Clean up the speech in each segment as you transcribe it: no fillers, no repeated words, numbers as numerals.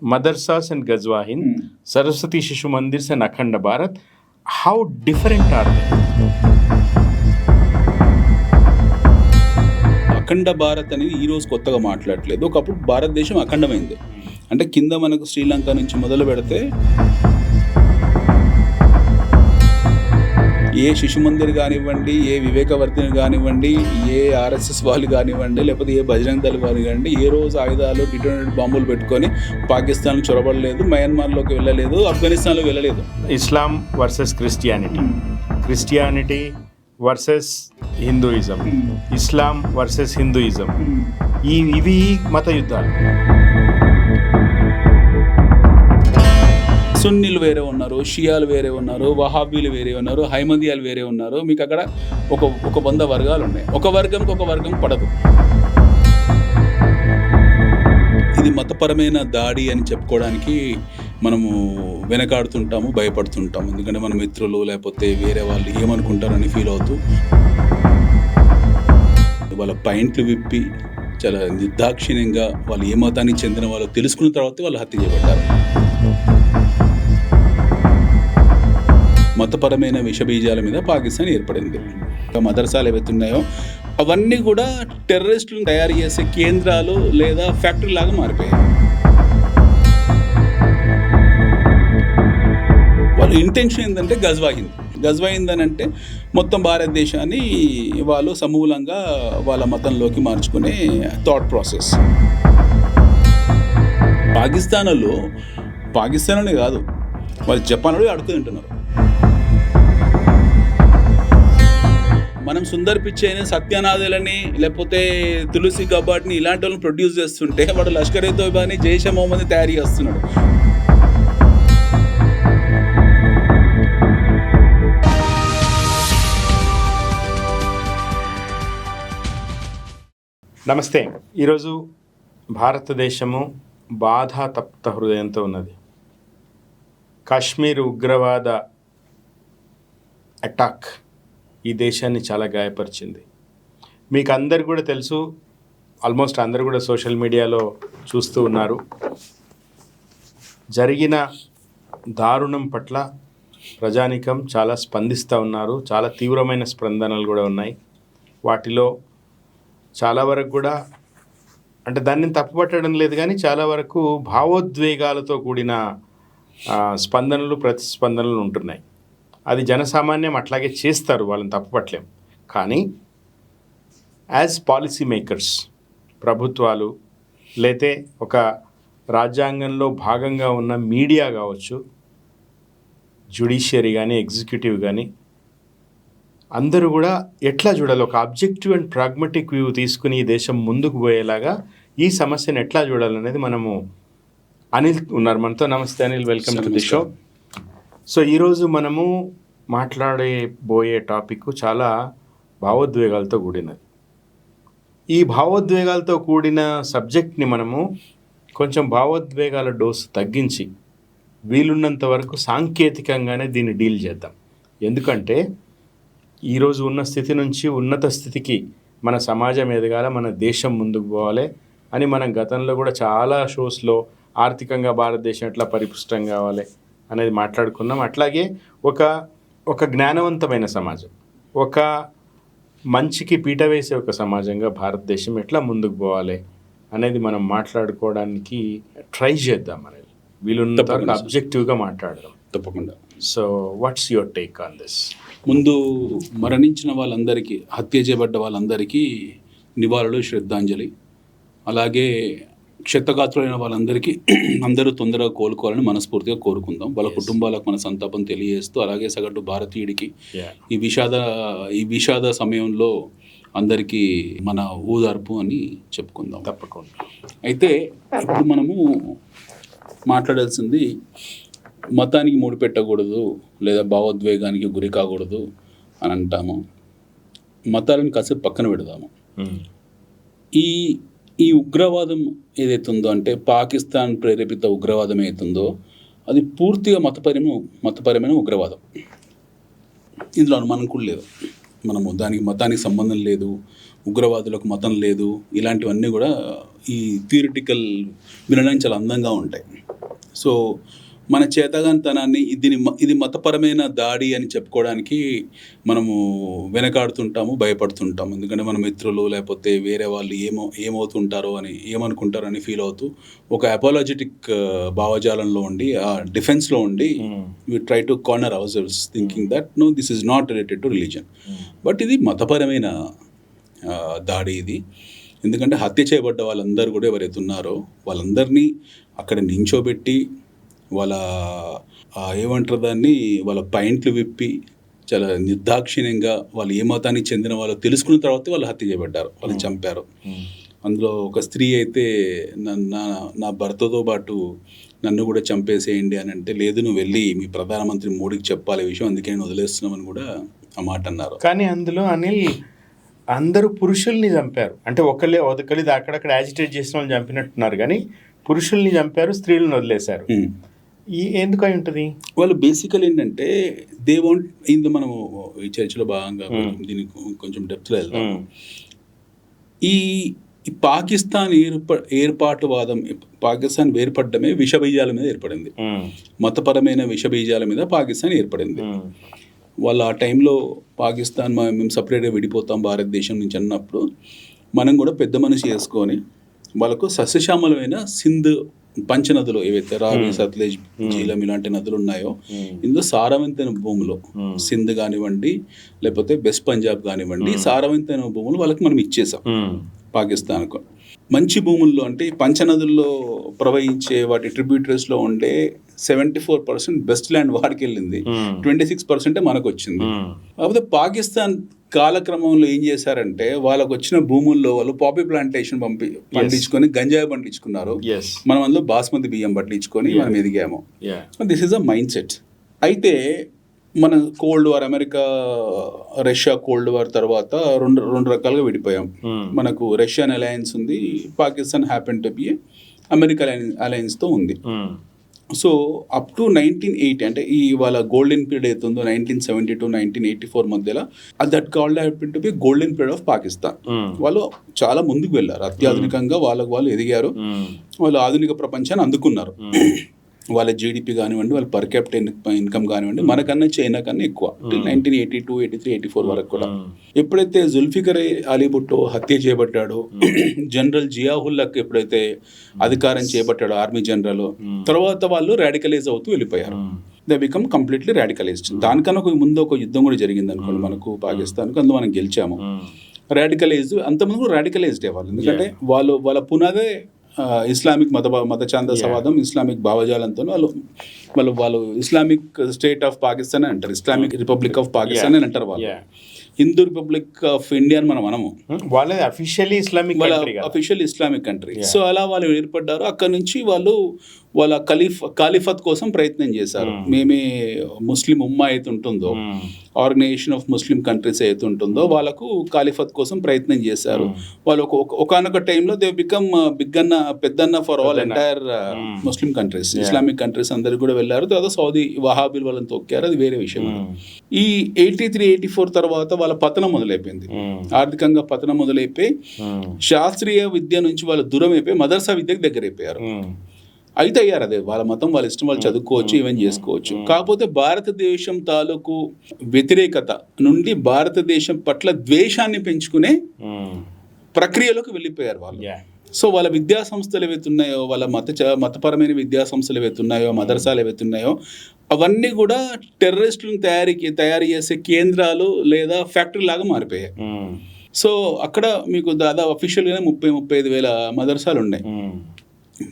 मदरसास and Gazwahin, Saraswati Shishu Mandirs and Akhanda Bharat, how different are they? అఖండ భారత్ అనేది ఈ రోజు కొత్తగా మాట్లాడట్లేదు. ఒకప్పుడు భారతదేశం అఖండమైంది. అంటే కింద మనకు శ్రీలంక నుంచి మొదలు పెడితే ఏ శిశు మందిర్ కానివ్వండి, ఏ వివేకవర్ధిని కానివ్వండి, ఏ ఆర్ఎస్ఎస్ వాళ్ళు కానివ్వండి, లేకపోతే ఏ బజరంగ్ దళ్ వాళ్ళు కానివ్వండి, ఏ రోజు ఆయుధాలు డిటోనేటెడ్ బాంబులు పెట్టుకొని పాకిస్తాన్ చొరబడలేదు, మయన్మార్లోకి వెళ్ళలేదు, ఆఫ్ఘనిస్తాన్లోకి వెళ్ళలేదు. ఇస్లాం వర్సెస్ క్రిస్టియానిటీ వర్సెస్ హిందూయిజం, ఇస్లాం వర్సెస్ హిందూయిజం, ఇవి మత యుద్ధాలు. సున్నీలు వేరే ఉన్నారు, షియాలు వేరే ఉన్నారు, వహాబీలు వేరే ఉన్నారు, హైమందియాలు వేరే ఉన్నారు. మీకు అక్కడ ఒక 100 వర్గాలు ఉన్నాయి. ఒక వర్గంకి ఒక వర్గం పడదు. ఇది మతపరమైన దాడి అని చెప్పుకోవడానికి మనము వెనకాడుతుంటాము, భయపడుతుంటాము. ఎందుకంటే మన మిత్రులు లేకపోతే వేరే వాళ్ళు ఏమనుకుంటారని ఫీల్ అవుతూ వాళ్ళ పాయింట్లు విప్పి చాలా నిర్దాక్షిణ్యంగా వాళ్ళు ఏ మతానికి చెందిన వాళ్ళు తెలుసుకున్న తర్వాత వాళ్ళు హత్య చేయబడ్డారు. మతపరమైన విషబీజాల మీద పాకిస్తాన్ ఏర్పడింది. మదర్సాలు ఏవైతే ఉన్నాయో అవన్నీ కూడా టెర్రరిస్టులను తయారు చేసే కేంద్రాలు లేదా ఫ్యాక్టరీ లాగా మారిపోయాయి. వాళ్ళ ఇంటెన్షన్ ఏంటంటే గజ్వాహింద్ అని అంటే మొత్తం భారతదేశాన్ని వాళ్ళు సమూలంగా వాళ్ళ మతంలోకి మార్చుకునే థాట్ ప్రాసెస్. పాకిస్తాన్ కాదు, వాళ్ళు జపాన్ వాళ్ళు అడుగుతూ తింటున్నారు. మనం సుందర్ పిచ్చైని, సత్యనాథులని, లేకపోతే తులసి గబాట్ని ఇలాంటి వాళ్ళని ప్రొడ్యూస్ చేస్తుంటే వాడు లష్కర్ ఏ తోయిబాని, జైషే మొహమ్మద్ని తయారు చేస్తున్నాడు. నమస్తే. ఈరోజు భారతదేశము బాధాతప్త హృదయంతో ఉన్నది. కాశ్మీర్ ఉగ్రవాద అటాక్ ఈ దేశాన్ని చాలా గాయపరిచింది. మీకు అందరు కూడా తెలుసు, ఆల్మోస్ట్ అందరు కూడా సోషల్ మీడియాలో చూస్తూ ఉన్నారు. జరిగిన దారుణం పట్ల ప్రజానికం చాలా స్పందిస్తూ ఉన్నారు. చాలా తీవ్రమైన స్పందనలు కూడా ఉన్నాయి. వాటిలో చాలా వరకు కూడా అంటే దాన్ని తప్పుపట్టడం లేదు, కానీ చాలా వరకు భావోద్వేగాలతో కూడిన స్పందనలు, ప్రతిస్పందనలు ఉంటున్నాయి. అది జనసామాన్యం అట్లాగే చేస్తారు, వాళ్ళని తప్పుపట్టలేం. కానీ యాజ్ పాలసీ మేకర్స్, ప్రభుత్వాలు లేతే ఒక రాజ్యాంగంలో భాగంగా ఉన్న మీడియా కావచ్చు, జ్యుడిషియరీ కానీ, ఎగ్జిక్యూటివ్ కానీ, అందరూ కూడా ఎట్లా చూడాలి, ఒక ఆబ్జెక్టివ్ అండ్ ప్రాగ్మటిక్ వ్యూ తీసుకుని ఈ దేశం ముందుకు పోయేలాగా ఈ సమస్యను ఎట్లా చూడాలనేది మనము అనిల్ ఉన్నారు మనతో. నమస్తే Anil, welcome to the show. So ఈరోజు మనము మాట్లాడబోయే టాపిక్ చాలా భావోద్వేగాలతో కూడినది. ఈ భావోద్వేగాలతో కూడిన సబ్జెక్ట్ని మనము కొంచెం భావోద్వేగాల డోసు తగ్గించి వీలున్నంత వరకు సాంకేతికంగానే దీన్ని డీల్ చేద్దాం. ఎందుకంటే ఈరోజు ఉన్న స్థితి నుంచి ఉన్నత స్థితికి మన సమాజం ఎదగాల, మన దేశం ముందుకు పోవాలి అని మనం గతంలో కూడా చాలా షోస్లో ఆర్థికంగా భారతదేశం ఎట్లా పరిపుష్టం కావాలి అనేది మాట్లాడుకున్నాం. అట్లాగే ఒక జ్ఞానవంతమైన సమాజం, ఒక మంచికి పీట వేసే ఒక సమాజంగా భారతదేశం ఎట్లా ముందుకు పోవాలి అనేది మనం మాట్లాడుకోవడానికి ట్రై చేద్దాం అనేది. వీలున్నంత వరకు అబ్జెక్టివ్గా మాట్లాడదాం. తప్పకుండా. So what's your take on this? ముందు మరణించిన వాళ్ళందరికీ, హత్య చేయబడ్డ వాళ్ళందరికీ నివాళులు, శ్రద్ధాంజలి. అలాగే క్షతగాత్రులైన వాళ్ళందరికీ అందరూ తొందరగా కోలుకోవాలని మనస్ఫూర్తిగా కోరుకుందాం. వాళ్ళ కుటుంబాలకు మన సంతాపం తెలియజేస్తూ, అలాగే సగటు భారతీయుడికి ఈ విషాద సమయంలో అందరికీ మన ఓదార్పు అని చెప్పుకుందాం. తప్పకుండా. అయితే ఇప్పుడు మనము మాట్లాడాల్సింది మతానికి ముడిపెట్టకూడదు లేదా భావోద్వేగానికి గురి కాకూడదు అని అంటాము. మతాలను కాసేపు పక్కన పెడదాము. ఈ ఉగ్రవాదం ఏదైతే ఉందో, అంటే పాకిస్తాన్ ప్రేరేపిత ఉగ్రవాదం ఏదైతుందో అది పూర్తిగా మతపరమైన ఉగ్రవాదం. ఇందులో అనుమానం కూడా లేదు. మనము దానికి మతానికి సంబంధం లేదు, ఉగ్రవాదులకు మతం లేదు, ఇలాంటివన్నీ కూడా ఈ థియరిటికల్ వినడానికి చాలా అందంగా ఉంటాయి. సో మన చేతగానితనాన్ని ఇది మతపరమైన దాడి అని చెప్పుకోవడానికి మనము వెనకాడుతుంటాము, భయపడుతుంటాము. ఎందుకంటే మన మిత్రులు లేకపోతే వేరే వాళ్ళు ఏమవుతుంటారో అని ఏమనుకుంటారో అని ఫీల్ అవుతూ ఒక అపాలజెటిక్ భావజాలంలో ఉండి ఆ డిఫెన్స్లో ఉండి we try to corner ourselves thinking that no this is not related to religion. But ఇది మతపరమైన దాడి ఇది. ఎందుకంటే హత్య చేయబడ్డ వాళ్ళందరూ కూడా ఎవరైతే ఉన్నారో వాళ్ళందరినీ అక్కడ నించోబెట్టి వాళ్ళ ఏమంటారు దాన్ని, వాళ్ళ పాయింట్లు విప్పి చాలా నిర్దాక్షిణ్యంగా వాళ్ళు ఏ మతానికి చెందిన వాళ్ళు తెలుసుకున్న తర్వాత వాళ్ళు హత్య చేయబడ్డారు, వాళ్ళని చంపారు. అందులో ఒక స్త్రీ అయితే నా భర్తతో పాటు నన్ను కూడా చంపేసేయండి అని అంటే, లేదు నువ్వు వెళ్ళి మీ ప్రధానమంత్రి మోడీకి చెప్పాలి విషయం, అందుకే నేను వదిలేస్తున్నామని కూడా ఆ మాట అన్నారు. కానీ అందులో అనిల్ అందరూ పురుషుల్ని చంపారు. అంటే ఒకళ్ళది అక్కడక్కడ యాజిటేట్ చేసిన వాళ్ళు చంపినట్టున్నారు, కానీ పురుషుల్ని చంపారు, స్త్రీలను వదిలేశారు. ఎందుకు అయి ఉంటుంది? వాళ్ళు బేసికల్ ఏంటంటే దే వాంట్ ఇందు మనము ఈ చర్చలో భాగంగా దీనికి కొంచెం డెప్త్లో వెళ్దాం. ఈ పాకిస్తాన్ ఏర్పాటువాదం, పాకిస్తాన్ ఏర్పడమే విషబీజాల మీద ఏర్పడింది. మతపరమైన విషబీజాల మీద పాకిస్తాన్ ఏర్పడింది. వాళ్ళు ఆ టైంలో పాకిస్తాన్ మేము సపరేట్గా విడిపోతాం భారతదేశం నుంచి అన్నప్పుడు మనం కూడా పెద్ద మనిషి చేసుకొని వాళ్ళకు సస్యశ్యామలమైన సింధ్ పంచనదులు ఏవైతే రావి, సత్లెజ్, జీలం ఇలాంటి నదులు ఉన్నాయో ఇందులో సారవంతమైన భూములు సింధ్ కానివ్వండి లేకపోతే వెస్ట్ పంజాబ్ కానివ్వండి, సారవంతమైన భూములు వాళ్ళకి మనం ఇచ్చేసాం పాకిస్తాన్కు. మంచి భూముల్లో అంటే పంచనదుల్లో ప్రవహించే వాటి ట్రిబ్యూటరీస్లో ఉండే 74% బెస్ట్ ల్యాండ్ వాడికి వెళ్ళింది, 26% మనకు వచ్చింది. కాకపోతే పాకిస్తాన్ కాలక్రమంలో ఏం చేశారంటే వాళ్ళకు వచ్చిన భూముల్లో వాళ్ళు పాపీ ప్లాంటేషన్ పండించుకొని గంజాయి పండించుకున్నారు. మనం అందులో బాస్మతి బియ్యం పండించుకొని మనం ఎదిగాము. This is a mindset. అయితే మన cold war, America Russia cold war తర్వాత రెండు రకాలుగా విడిపోయాం. మనకు రష్యన్ అలయన్స్ ఉంది, Pakistan happen to be America అలయన్స్తో ఉంది. సో అప్ టు 1980 అంటే ఈ వాళ్ళ గోల్డెన్ పీరియడ్ అవుతుందో 1970 to 1984 మధ్యలో that called happen to B golden period of Pakistan. వాళ్ళు చాలా ముందుకు వెళ్ళారు, అత్యాధునికంగా వాళ్ళకు ఎదిగారు, వాళ్ళు ఆధునిక ప్రపంచాన్ని అందుకున్నారు. వాళ్ళ జీడిపి కానివ్వండి, వాళ్ళ పర్ క్యాపిటల్ ఇన్కమ్ కానివ్వండి మనకన్నా చైనా కన్నా ఎక్కువ 1982, 83, 84 వరకు కూడా. ఎప్పుడైతే జుల్ఫికర్ అలీ భుట్టో హత్య చేయబడ్డాడో, జనరల్ జియాహుల్లాక్ ఎప్పుడైతే అధికారం చేపట్టాడో ఆర్మీ జనరల్, తర్వాత వాళ్ళు రాడికలైజ్ అవుతూ వెళ్ళిపోయారు. They become completely radicalized. దానికన్నా ముందు ఒక యుద్ధం కూడా జరిగింది అనుకోండి మనకు పాకిస్తాన్కు, అందులో మనం గెలిచాము. రాడికలైజ్ అంతమంది రాడికలైజ్డ్ అయ్యేవాళ్ళు, ఎందుకంటే వాళ్ళ పునాదే ఇస్లామిక్ మతఛాందసవాదం, ఇస్లామిక్ భావజాలంతో వాళ్ళు ఇస్లామిక్ స్టేట్ ఆఫ్ పాకిస్తాన్ అని అంటారు, ఇస్లామిక్ రిపబ్లిక్ ఆఫ్ పాకిస్తాన్ అని అంటారు. వాళ్ళు హిందూ రిపబ్లిక్ ఆఫ్ ఇండియా అని మనము వాళ్ళది అఫీషియల్లీ ఇస్లామిక్ కంట్రీ. సో అలా వాళ్ళు ఏర్పడ్డారు. అక్కడ నుంచి వాళ్ళు వాళ్ళ ఖలీఫత్ కోసం ప్రయత్నం చేశారు. మేమే ముస్లిం ఉమ్మా అయితే ఉంటుందో, ఆర్గనైజేషన్ ఆఫ్ ముస్లిం కంట్రీస్ అయితే ఉంటుందో వాళ్ళకు ఖలీఫత్ కోసం ప్రయత్నం చేశారు. వాళ్ళు ఒకనొక టైంలో they become బిగ్గన్న Peddanna for all entire Muslim countries, Islamic countries అందరికి కూడా వెళ్ళారు. తర్వాత సౌదీ వహాబీలు వాళ్ళని తొక్కారు, అది వేరే విషయం. ఈ 83, 84 తర్వాత వాళ్ళ పతనం మొదలైపోయింది, ఆర్థికంగా పతనం మొదలైపోయి శాస్త్రీయ విద్య నుంచి వాళ్ళు దూరం అయిపోయి మదర్సా విద్యకు దగ్గర అయిపోయారు. అయితే అయ్యారు, అదే వాళ్ళ మతం వాళ్ళ ఇష్టం, వాళ్ళు చదువుకోవచ్చు, ఈవెన్ చేసుకోవచ్చు. కాకపోతే భారతదేశం తాలూకు వ్యతిరేకత నుండి భారతదేశం పట్ల ద్వేషాన్ని పెంచుకునే ప్రక్రియలోకి వెళ్ళిపోయారు వాళ్ళు. సో వాళ్ళ విద్యా సంస్థలు ఏవైతే ఉన్నాయో, వాళ్ళ మతపరమైన విద్యా సంస్థలు ఏవైతే ఉన్నాయో, మదర్సాలు ఏవైతే ఉన్నాయో, అవన్నీ కూడా టెర్రరిస్టులను తయారు చేసే కేంద్రాలు లేదా ఫ్యాక్టరీ లాగా మారిపోయాయి. సో అక్కడ మీకు దాదాపు అఫీషియల్గానే 30-35 వేల మదర్సాలు ఉన్నాయి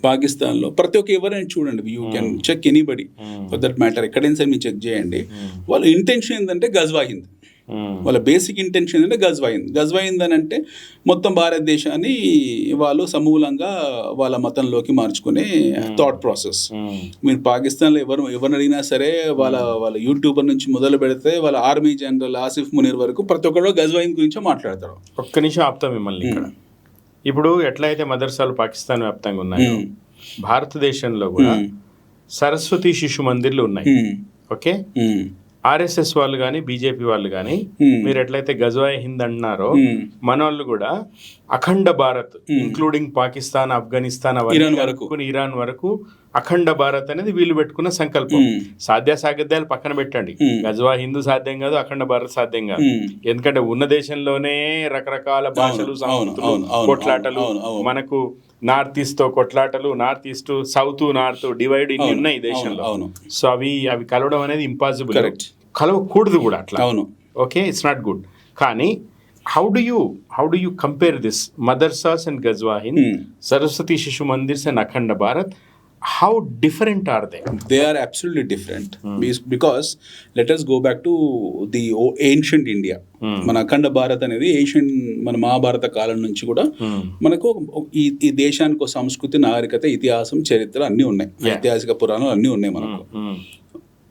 పాకిస్తాన్లో. ప్రతి ఒక్క ఎవరైనా చూడండి, you can check anybody for that matter, ఎక్కడైనా సరే మీరు చెక్ చేయండి. వాళ్ళ ఇంటెన్షన్ ఏంటంటే గజ్వా హింద్, వాళ్ళ బేసిక్ ఇంటెన్షన్ ఏంటంటే గజ్వా హింద్ అని అంటే మొత్తం భారతదేశాన్ని వాళ్ళు సమూలంగా వాళ్ళ మతంలోకి మార్చుకునే థాట్ ప్రాసెస్. మీరు పాకిస్తాన్లో ఎవరిని అడిగినా సరే వాళ్ళ యూట్యూబర్ నుంచి మొదలు పెడితే వాళ్ళ ఆర్మీ జనరల్ ఆసిఫ్ మునీర్ వరకు ప్రతి ఒక్కరు గజ్వా హింద్ గురించే మాట్లాడతారు. ఒక్క నిమిషం ఆపుతాం మిమ్మల్ని ఇక్కడ. ఇప్పుడు ఎట్లయితే మదర్సాలు పాకిస్తాన్ వ్యాప్తంగా ఉన్నాయో, భారతదేశంలో కూడా సరస్వతి శిశు మందిర్లు ఉన్నాయి. ఓకే, ఆర్ఎస్ఎస్ వాళ్ళు కానీ బీజేపీ వాళ్ళు కానీ మీరు ఎట్లయితే గజ్వాయ్ హింద్ అంటున్నారో మన వాళ్ళు కూడా అఖండ భారత్ ఇంక్లూడింగ్ పాకిస్తాన్, ఆఫ్ఘనిస్తాన్, ఇరాన్ వరకు అఖండ భారత్ అనేది వీళ్ళు పెట్టుకున్న సంకల్పం. సాధ్యాసాధ్యాలు పక్కన పెట్టండి, గజ్వా హిందూ సాధ్యం కాదు, అఖండ భారత్ సాధ్యం కాదు. ఎందుకంటే ఉన్న దేశంలోనే రకరకాల భాషలు, సంస్కృతులు, కొట్లాటలు, మనకు నార్త్ ఈస్ట్ తో కొట్లాటలు, north east, south, north divide ఇన్ని ఉన్నాయి దేశంలో. సో అవి కలవడం అనేది ఇంపాసిబుల్, కలవకూడదు కూడా అట్లా. Okay, it's not good. కానీ how do you compare this madrasas and Ghazwa Hind, Saraswati Shishu Mandirs and Akhand Bharat? How different are they? They are absolutely different. Because let us go back to the ancient India. మన అఖండ భారత్ అనేది ఏషియన్, మన మహాభారత కాలం నుంచి కూడా మనకు ఈ దేశానికి సంస్కృతి, నాగరికత, ఇతిహాసం, చరిత్ర అన్నీ ఉన్నాయి. ఐతిహాసిక పురాణాలు అన్నీ ఉన్నాయి మనకు.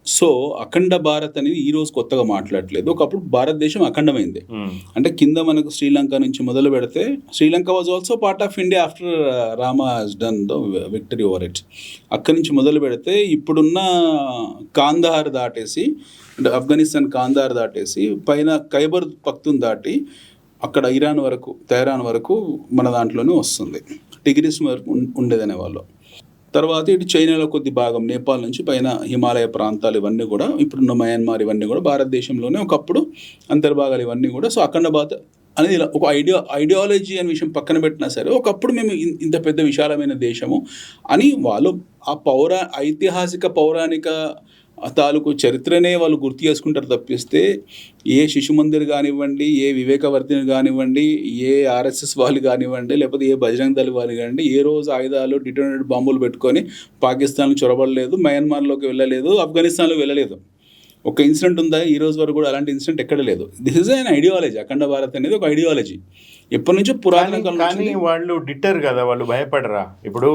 సో అఖండ భారత్ అనేది ఈ రోజు కొత్తగా మాట్లాడలేదు. ఒకప్పుడు భారతదేశం అఖండమైంది. అంటే కింద మనకు శ్రీలంక నుంచి మొదలు పెడితే, Sri Lanka was also part of India after Rama has done the victory over it. అక్కడి నుంచి మొదలు పెడితే ఇప్పుడున్న కాందహార్ దాటేసి, అంటే ఆఫ్ఘనిస్తాన్ కాందహార్ దాటేసి పైన ఖైబర్ పఖ్తూన్ దాటి అక్కడ ఇరాన్ వరకు, తెహరాన్ వరకు మన దాంట్లోనే వస్తుంది. టిగ్రిస్ వరకు ఉండేదనే వాళ్ళు. తర్వాత ఇటు చైనాలో కొద్ది భాగం, నేపాల్ నుంచి పైన హిమాలయ ప్రాంతాలు, ఇవన్నీ కూడా ఇప్పుడున్న మయన్మార్, ఇవన్నీ కూడా భారతదేశంలోనే ఒకప్పుడు అంతర్భాగాలు ఇవన్నీ కూడా. సో అఖండ భారత్ అనేది ఒక ఐడియాలజీ అనే విషయం పక్కన పెట్టినా సరే, ఒకప్పుడు మేము ఇంత పెద్ద విశాలమైన దేశము అని వాళ్ళు ఆ ఐతిహాసిక పౌరాణిక తాలూకు చరిత్రనే వాళ్ళు గుర్తు చేసుకుంటారు తప్పిస్తే, ఏ శిశు మందిర్ కానివ్వండి, ఏ వివేకవర్ధిని కానివ్వండి, ఏ ఆర్ఎస్ఎస్ వాళ్ళు కానివ్వండి, లేకపోతే ఏ బజరంగ్ దళ్ వాళ్ళు కానివ్వండి, ఏ రోజు ఆయుధాలు, డిటోనేటెడ్ బాంబులు పెట్టుకొని పాకిస్తాన్లో చొరబడలేదు, మయన్మార్లోకి వెళ్ళలేదు, ఆఫ్ఘనిస్తాన్లో వెళ్ళలేదు. ఒక ఇన్సిడెంట్ ఉందా ఈ రోజు వరకు కూడా? అలాంటి ఇన్సిడెంట్ ఎక్కడ లేదు. This is an ideology. Akhand Bharat అనేది ఒక ఐడియాలజీ ఎప్పటి నుంచో పురాతన కాలం. కానీ వాళ్ళు డిటర్ కదా, వాళ్ళు భయపడరా? ఇప్పుడు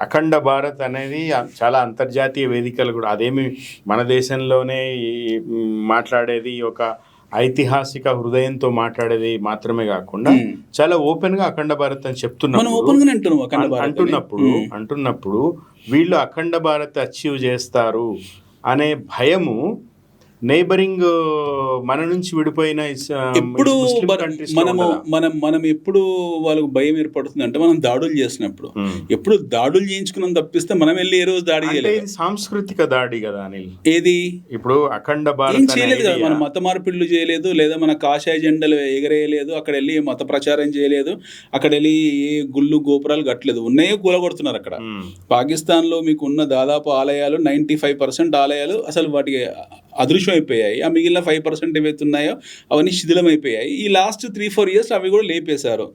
అఖండ భారత్ అనేది చాలా అంతర్జాతీయ వేదికలు కూడా, అదేమి మన దేశంలోనే మాట్లాడేది, ఒక ఐతిహాసిక హృదయంతో మాట్లాడేది మాత్రమే కాకుండా చాలా ఓపెన్ గా అఖండ భారత్ అని అంటున్నప్పుడు వీళ్ళు అఖండ భారత్ అచీవ్ చేస్తారు అనే భయము నైబరింగ్ మన నుంచి విడిపోయిన ఎప్పుడు మనం ఎప్పుడు వాళ్ళకు భయం ఏర్పడుతుంది అంటే, మనం దాడులు చేసినప్పుడు. ఎప్పుడు దాడులు చేయించుకున్నాం తప్పిస్తే మనం వెళ్ళి ఏ రోజు దాడి చేయలేదు. సాంస్కృతిక దాడి కదా అనిల్. ఏది ఇప్పుడు అఖండ భారత్ చేయలేదు కదా, మన మత మార్పిడులు చేయలేదు, లేదా మన కాషాయ జెండలు ఎగరేయలేదు, అక్కడ వెళ్ళి మత ప్రచారం చేయలేదు, అక్కడ వెళ్ళి ఏ గుళ్ళు గోపురాలు కట్టలేదు, ఉన్నాయో కూలగొడుతున్నారు అక్కడ. పాకిస్తాన్ లో మీకు ఉన్న దాదాపు ఆలయాలు 95% ఆలయాలు అసలు వాటికి అదృశ్యం అయిపోయాయి. ఆ మిగిలిన 5% ఏవైతే ఉన్నాయో అవన్నీ శిథిలమైపోయాయి. ఈ లాస్ట్ 3-4 years అవి కూడా లేపేశారు.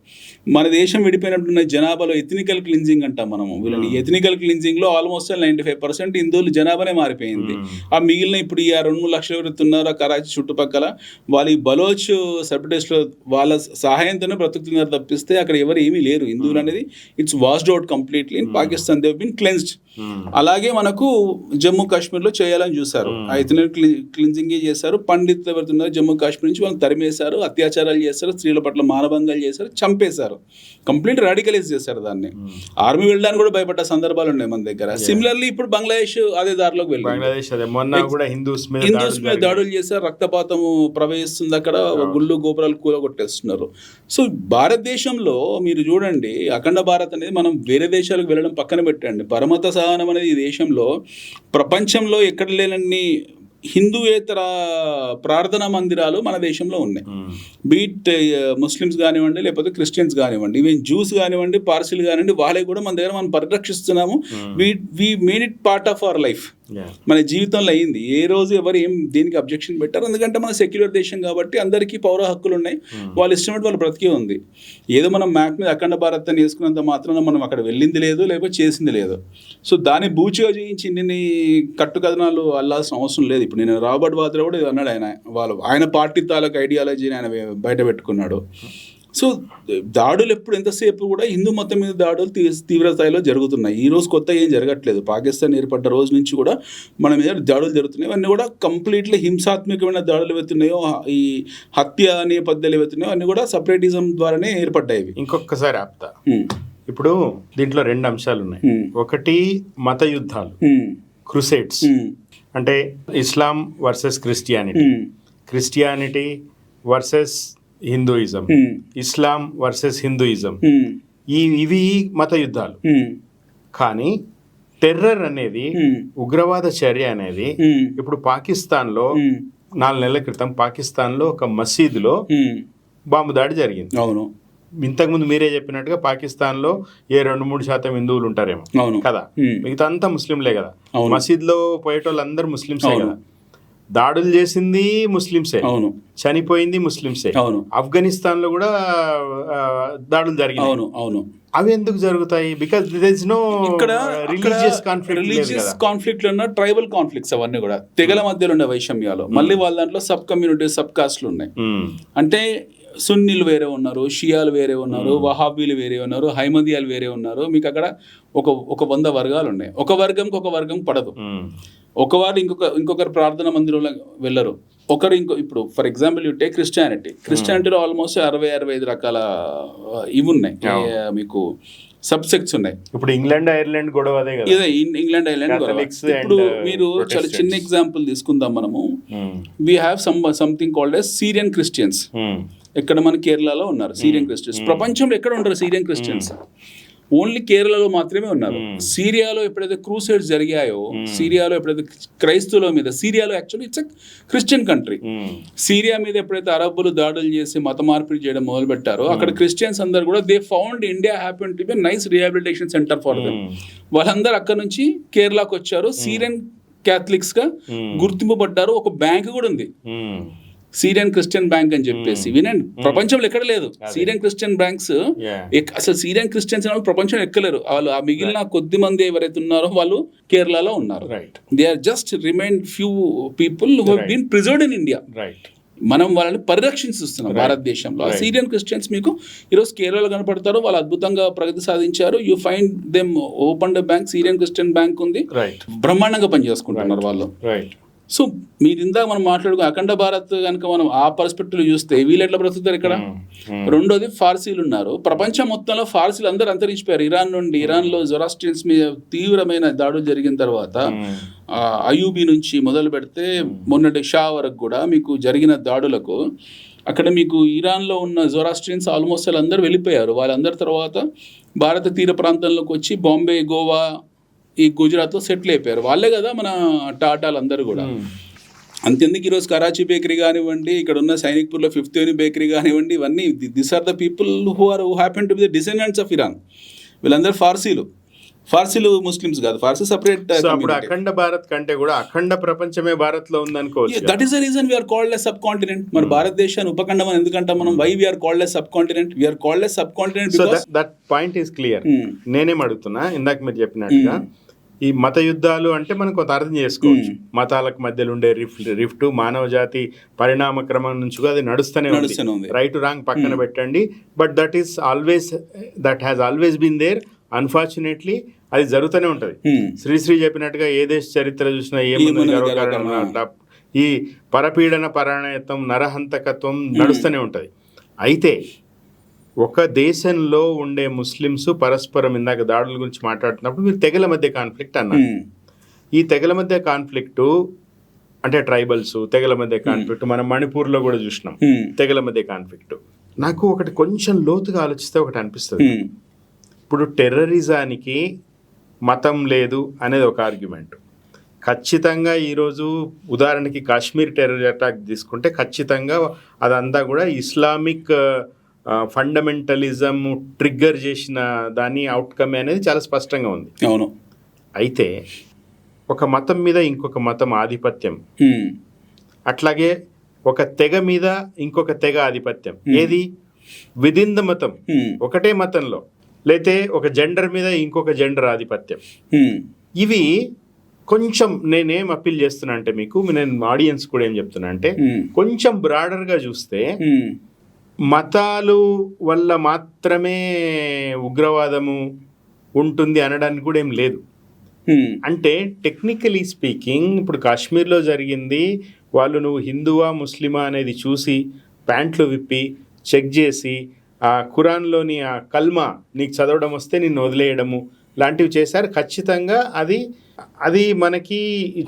మన దేశం విడిపోయినట్టున్న జనాభాలో ఎథనికల్ క్లిన్జింగ్ అంటాం మనము. వీళ్ళని ఎథనికల్ క్లిన్జింగ్ లో ఆల్మోస్ట్ 95% హిందువులు జనాభానే మారిపోయింది. ఆ మిగిలిన ఇప్పుడు ఈ 2-3 లక్షలు ఎవరైతే ఉన్నారో కరాచీ చుట్టుపక్కల, వాళ్ళు ఈ బలోచ్ సెపరేటిస్ట్ లో వాళ్ళ సహాయంతోనే బ్రతుకుతున్నారు తప్పిస్తే అక్కడ ఎవరు ఏమీ లేరు. హిందువులు అనేది it's washed out completely in Pakistan. They have been cleansed. అలాగే మనకు జమ్మూ కాశ్మీర్లో చేయాలని చూశారు, ఎథనికల్ క్లిన్జింగ్ చేశారు. పండితులు ఎవరుతున్నారు జమ్మూ కాశ్మీర్ నుంచి వాళ్ళు తరిమేశారు, అత్యాచారాలు చేశారు, స్త్రీల పట్ల మానభంగాలు చేశారు, చంపేశారు, కంప్లీట్ రాడికలైజ్ చేశారు దాన్ని. ఆర్మీ వెళ్ళడానికి కూడా భయపడ్డ సందర్భాలు ఉన్నాయి మన దగ్గర. సిమిలర్లీ ఇప్పుడు బంగ్లాదేశ్ అదే దారిలోకి వెళ్ళింది. హిందూస్ మీద దాడులు చేశారు, రక్తపాతము ప్రవహిస్తుంది అక్కడ, గుళ్ళు గోపురాలు కూలగొట్టేస్తున్నారు. సో భారతదేశంలో మీరు చూడండి, అఖండ భారత్ అనేది మనం వేరే దేశాలకు వెళ్ళడం పక్కన పెట్టండి, పరమత సహనం అనేది ఈ దేశంలో ప్రపంచంలో ఎక్కడ లేనన్ని హిందూయేతర ప్రార్థనా మందిరాలు మన దేశంలో ఉన్నాయి. బీట్ ముస్లిమ్స్ కానివ్వండి, లేకపోతే క్రిస్టియన్స్ కానివ్వండి, ఈవెన్ జూస్ కానివ్వండి, పార్సీలు కానివ్వండి, వాళ్ళే కూడా మన దగ్గర మనం పరిరక్షిస్తున్నాము. We made it part of our life. మన జీవితంలో అయింది. ఏ రోజు ఎవరు దేనికి అబ్జెక్షన్ పెట్టారు, ఎందుకంటే మన సెక్యులర్ దేశం కాబట్టి అందరికీ పౌర హక్కులు ఉన్నాయి, వాళ్ళు ఇష్టమైనట్టు వాళ్ళు బ్రతికే ఉంది. ఏదో మనం మ్యాప్ మీద అఖండ భారత్ అని వేసుకున్నంత మాత్రాన మనం అక్కడ వెళ్ళింది లేదు, లేకపోతే చేసింది లేదు. సో దాన్ని బూచిగా చేయించి ఇన్ని కట్టుకథనాలు అల్లాల్సిన అవసరం లేదు. ఇప్పుడు నేను రాబర్ట్ వాద్రా కూడా అన్నాడు, ఆయన పార్టీ తాలూకు ఐడియాలజీని ఆయన బయట పెట్టుకున్నాడు. సో దాడులు ఎప్పుడు ఎంతసేపు కూడా హిందూ మతం మీద దాడులు తీవ్ర స్థాయిలో జరుగుతున్నాయి. ఈ రోజు కొత్త ఏం జరగట్లేదు. పాకిస్తాన్ ఏర్పడ్డ రోజు నుంచి కూడా మన మీద దాడులు జరుగుతున్నాయి. అన్నీ కూడా కంప్లీట్లీ హింసాత్మకమైన దాడులు ఏవైతున్నాయో, ఈ హత్య నేపథ్యాలు ఏవైతున్నాయో అన్నీ కూడా సపరేటిజం ద్వారానే ఏర్పడ్డాయి. ఇంకొకసారి ఆప్తా, ఇప్పుడు దీంట్లో 2 అంశాలు ఉన్నాయి. ఒకటి మత యుద్ధాలు, క్రుసేడ్స్. అంటే ఇస్లాం వర్సెస్ క్రిస్టియానిటీ వర్సెస్ హిందూయిజం, ఇస్లాం వర్సెస్ హిందూయిజం, ఇవి మత యుద్ధాలు. కానీ టెర్రర్ అనేది, ఉగ్రవాద చర్య అనేది ఇప్పుడు పాకిస్తాన్లో 4 నెలల క్రితం పాకిస్తాన్లో ఒక మసీదులో బాంబు దాడి జరిగింది. అవును, ఇంతకుముందు మీరే చెప్పినట్టుగా పాకిస్తాన్లో 2-3% హిందువులు ఉంటారేమో కదా, మిగతా అంతా ముస్లింలే కదా. మసీద్లో పోయేటోళ్ళందరూ ముస్లింసే కదా. దాడులు చేసింది ముస్లింసే, చనిపోయింది ముస్లింసే. ఆఫ్ఘనిస్తాన్లో కూడా దాడులు జరిగాయి. అవి ఎందుకు జరుగుతాయి? Because there is no religious conflict ఉన్న ట్రైబల్ కాన్ఫ్లిక్ట్స్ అవన్నీ కూడా తెగల మధ్యలో ఉండే వైషమ్యాలు. మళ్ళీ వాళ్ళ దాంట్లో సబ్ కమ్యూనిటీ, సబ్ కాస్ట్లు ఉన్నాయి. అంటే సున్నీలు వేరే ఉన్నారు, షియాలు వేరే ఉన్నారు, వహాబీలు వేరే ఉన్నారు, హైమదియాలు వేరే ఉన్నారు. మీకు అక్కడ ఒక 100 వర్గాలు ఉన్నాయి. ఒక వర్గంకి ఒక వర్గం పడదు. ఒకవారు ఇంకొకరు ప్రార్థన మందిరంలో వెళ్ళరు. ఇప్పుడు ఫర్ ఎగ్జాంపుల్ యూ టేక్ క్రిస్టియానిటీలో ఆల్మోస్ట్ 60-65 రకాల ఇవి ఉన్నాయి, మీకు సబ్సెక్ట్స్ ఉన్నాయి. ఇప్పుడు ఇంగ్లాండ్ ఐర్లాండ్ గొడవ అదే కదా. ఇదే ఇంగ్లాండ్ ఐర్లాండ్ గొడవ. ఇప్పుడు మీరు చాలా చిన్న ఎగ్జాంపుల్ తీసుకుందాం మనము. We have something called as Syrian Christians. ఎక్కడ మన కేరళలో ఉన్నారు సీరియన్ క్రిస్టియన్స్. ప్రపంచంలో ఎక్కడ ఉండరు సీరియన్ క్రిస్టియన్స్, ఓన్లీ కేరళలో మాత్రమే ఉన్నారు. సిరియాలో ఎప్పుడైతే క్రూసైడ్స్ జరిగాయో, సిరియాలో ఎప్పుడైతే క్రైస్తవుల మీద, సిరియాలో actually it's Christian country, Syria మీద ఎప్పుడైతే అరబ్బులు దాడులు చేసి మత మార్పిడి చేయడం మొదలు పెట్టారో, అక్కడ క్రిస్టియన్స్ అందరు కూడా they found India happen to be nice rehabilitation centre for them. వాళ్ళందరూ అక్కడ నుంచి కేరళకు వచ్చారు, సీరియన్ క్యాథలిక్స్ గా గుర్తింపు పడ్డారు. ఒక బ్యాంక్ కూడా ఉంది, సీరియన్ క్రిస్టియన్ బ్యాంక్ అని చెప్పేసి. వినండి, ప్రపంచంలో ఎక్కడ లేదు సీరియన్ క్రిస్టియన్ బ్యాంక్స్. అసలు సీరియన్ క్రిస్టియన్స్ వాళ్ళు ప్రపంచంలో ఎక్కలేరు. వాళ్ళు ఆ మిగిలిన కొద్ది మంది ఎవరైతే ఉన్నారో వాళ్ళు కేరళలో ఉన్నారు. They are just remain few people who have been preserved in India. మనం వాళ్ళని పరిరక్షిస్తున్నాం భారతదేశంలో. ఆ సీరియన్ క్రిస్టియన్స్ మీకు ఈరోజు కేరళలో కనపడతారు, వాళ్ళు అద్భుతంగా ప్రగతి సాధించారు. You find them open bank, Syrian Christian bank ఉంది, బ్రహ్మాండంగా పనిచేసుకుంటున్నారు వాళ్ళు. సో మీరు ఇందాక మనం మాట్లాడుకో అఖండ భారత్ కనుక మనం ఆ పర్స్పెక్టివ్ చూస్తే వీళ్ళు ఎట్లా బ్రతుకుతారు ఇక్కడ. రెండోది ఫార్సీలు ఉన్నారు. ప్రపంచం మొత్తంలో ఫార్సీలు అందరూ అంతరించిపోయారు. ఇరాన్లో జొరాస్ట్రియన్స్ మీద తీవ్రమైన దాడులు జరిగిన తర్వాత, అయూబీ నుంచి మొదలు పెడితే మొన్నటి షా వరకు కూడా మీకు జరిగిన దాడులకు అక్కడ మీకు ఇరాన్లో ఉన్న జొరాస్ట్రియన్స్ ఆల్మోస్ట్ వాళ్ళందరూ వెళ్ళిపోయారు. వాళ్ళందరి తర్వాత భారత తీర ప్రాంతంలోకి వచ్చి బాంబే, గోవా, ఈ గుజరాత్లో సెటిల్ అయిపోయారు. వాళ్ళే కదా మన టాటాలు అందరూ కూడా. అంతెందుకు ఈరోజు కరాచీ బేకరీ కానివ్వండి, ఇక్కడ ఉన్న సైనిక్పూర్లో 5th Avenue బేకరీ కానివ్వండి, ఇవన్నీ this are the people who happen to be the descendants of Iran. వీళ్ళందరూ ఫార్సీలు ముస్లిమ్స్ కాదు, ఫార్సీ సపరేట్. అఖండ భారత్ కంటే కూడా అఖండ ప్రపంచమే భారత్ లో ఉందనుకోవచ్చు. That is the reason we're called as subcontinent. మరి భారతదేశాన్ని ఉపఖండం అని ఎందుకంటాం మనం? Why we're called as subcontinent? We're called as subcontinent because that point is clear. నేనేం అడుగుతున్నా, ఇందాక మీరు చెప్పినట్టుగా ఈ మత యుద్ధాలు అంటే మనం కొంత అర్థం చేసుకోవచ్చు. మతాలకు మధ్యలో ఉండే రిఫ్ట్ మానవ జాతి పరిణామ క్రమం నుంచి అది నడుస్తూనే ఉంది. రైట్ రాంగ్ పక్కన పెట్టండి, but that has always been there. Unfortunately అది జరుగుతూనే ఉంటది. శ్రీశ్రీ చెప్పినట్టుగా ఏ దేశ చరిత్ర చూసినా ఏముంది, ఈ పరపీడన, పరాయణత్వం, నరహంతకత్వం నడుస్తూనే ఉంటది. అయితే ఒక దేశంలో ఉండే ముస్లిమ్స్ పరస్పరం, ఇందాక దాడుల గురించి మాట్లాడుతున్నప్పుడు మీరు తెగల మధ్య కాన్ఫ్లిక్ట్ అన్నారు. ఈ తెగల మధ్య కాన్ఫ్లిక్టు అంటే ట్రైబల్స్ తెగల మధ్య కాన్ఫ్లిక్ట్ మనం మణిపూర్లో కూడా చూసినాం. తెగల మధ్య కాన్ఫ్లిక్ట్ నాకు ఒకటి కొంచెం లోతుగా ఆలోచిస్తే ఒకటి అనిపిస్తుంది. ఇప్పుడు టెర్రరిజానికి మతం లేదు అనేది ఒక ఆర్గ్యుమెంట్. ఖచ్చితంగా ఈరోజు ఉదాహరణకి కాశ్మీర్ టెర్రర్ అటాక్ తీసుకుంటే ఖచ్చితంగా అదంతా కూడా ఇస్లామిక్ ఫండమెంటలిజం ట్రిగ్గర్ చేసిన దాని అవుట్కమ్ అనేది చాలా స్పష్టంగా ఉంది. అవును. అయితే ఒక మతం మీద ఇంకొక మతం ఆధిపత్యం, అట్లాగే ఒక తెగ మీద ఇంకొక తెగ ఆధిపత్యం, ఏది విదిన్ ద మతం, ఒకటే మతంలో, లేతే ఒక జెండర్ మీద ఇంకొక జెండర్ ఆధిపత్యం. ఇవి కొంచెం నేనేం అప్పీల్ చేస్తున్నా అంటే మీకు, నేను ఆడియన్స్ కూడా ఏం చెప్తున్నా అంటే కొంచెం బ్రాడర్గా చూస్తే మతాలు వల్ల మాత్రమే ఉగ్రవాదము ఉంటుంది అనడానికి కూడా ఏం లేదు. అంటే టెక్నికలీ స్పీకింగ్ ఇప్పుడు కాశ్మీర్లో జరిగింది, వాళ్ళు నువ్వు హిందువా ముస్లిమా అనేది చూసి ప్యాంట్లు విప్పి చెక్ చేసి ఆ ఖురాన్లోని ఆ కల్మా నీకు చదవడం వస్తే నిన్ను వదిలేయడము లాంటివి చేశారు. ఖచ్చితంగా అది అది మనకి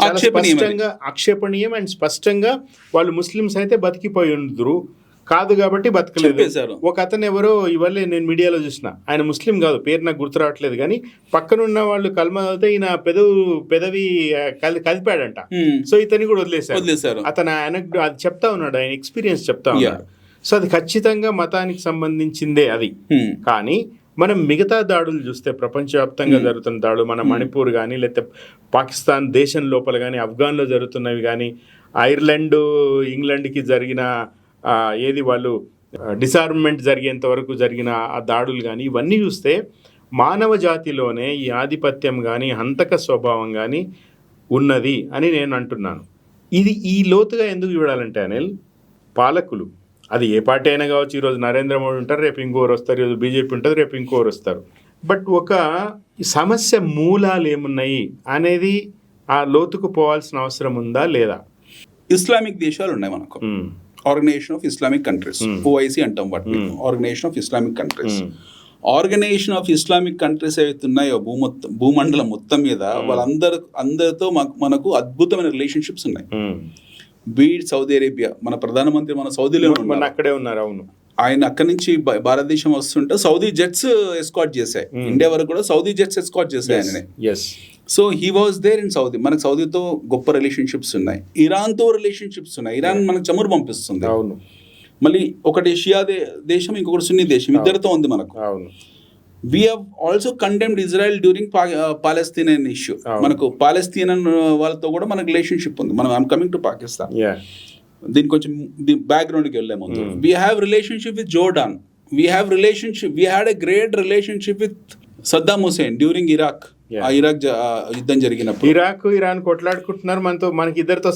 చాలా ఆక్షేపణీయమే. స్పష్టంగా ఆక్షేపణీయం అండ్ స్పష్టంగా వాళ్ళు ముస్లిమ్స్ అయితే బతికిపోయి ఉందరు, కాదు కాబట్టి బతకలేదు. చెప్పేశారు. ఒక అతను ఎవరో ఇవాళ నేను మీడియాలో చూసిన, ఆయన ముస్లిం కాదు, పేరు నాకు గుర్తు రావట్లేదు, కానీ పక్కనున్న వాళ్ళు కల్మా చదివితే ఈయన పెదవి కదిపాడంట. సో ఇతన్ని కూడా వదిలేశారు. అతను ఆయనకు అది చెప్తా ఉన్నాడు, ఆయన ఎక్స్పీరియన్స్ చెప్తా ఉన్నాడు. సో అది ఖచ్చితంగా మతానికి సంబంధించిందే అది. కానీ మనం మిగతా దాడులు చూస్తే, ప్రపంచవ్యాప్తంగా జరుగుతున్న దాడులు, మన మణిపూర్ కానీ, లేకపోతే పాకిస్తాన్ దేశం లోపల కానీ, ఆఫ్ఘాన్లో జరుగుతున్నవి కానీ, ఐర్లాండ్ ఇంగ్లాండ్కి జరిగిన ఏది వాళ్ళు డిసార్మ్మెంట్ జరిగేంత వరకు జరిగిన ఆ దాడులు కానీ, ఇవన్నీ చూస్తే మానవ జాతిలోనే ఈ ఆధిపత్యం కానీ, హంతక స్వభావం కానీ ఉన్నది అని నేను అంటున్నాను. ఇది ఈ లోతుగా ఎందుకు చూడాలంటే అనిల్, పాలకులు అది ఏ పార్టీ అయినా కావచ్చు, ఈరోజు నరేంద్ర మోడీ ఉంటారు, రేపు ఇంకోరు వస్తారు, ఈరోజు బీజేపీ ఉంటుంది, రేపు ఇంకోరు వస్తారు. బట్ ఒక సమస్య మూలాలు ఏమున్నాయి అనేది ఆ లోతుకు పోవాల్సిన అవసరం ఉందా లేదా? ఇస్లామిక్ దేశాలు ఉన్నాయి మనకు, organisation of Islamic countries, OIC అంటాం వాటిని, organisation of Islamic countries. Organisation of Islamic countries ఏవైతే ఉన్నాయో భూమండలం మొత్తం మీద, అందరితో మనకు అద్భుతమైన రిలేషన్షిప్స్ ఉన్నాయి. బీడ్ సౌదీ అరేబియా, మన ప్రధానమంత్రి మన సౌదీలో అక్కడే ఉన్నారు. అవును, ఆయన అక్కడి నుంచి భారతదేశం వస్తుంటే సౌదీ జెట్స్ ఎస్కాట్ చేశాయి, ఇండియా వరకు కూడా సౌదీ జెట్స్ ఎస్కాట్ చేశాయి ఆయననే. So he was there in Saudi. మనకు సౌదీతో గొప్ప రిలేషన్షిప్స్ ఉన్నాయి, ఇరాన్తో రిలేషన్షిప్స్ ఉన్నాయి. ఇరాన్ మనకు చమురు పంపిస్తుంది. అవును, మళ్ళీ ఒకటి షియా దేశం, ఇంకొకటి సున్నీ దేశం, ఇద్దరితో ఉంది మనకు. అవును. We have also condemned Israel during Palestinian issue. మనకు పాలస్తీన్ వాళ్ళతో కూడా మనకు రిలేషన్షిప్ ఉంది. మనం ఐఎమ్ కమింగ్ టు పాకిస్తాన్. దీని కొంచెం బ్యాక్గ్రౌండ్కి వెళ్ళే ముందు, we have relationship with Jordan. We had a great relationship with Saddam Hussein during Iraq. Iraq యుద్ధం జరిగినప్పుడు ఇరాక్ ఇరాన్ కొట్లాడుకుంటున్నారు, మనకి ఇద్దరితో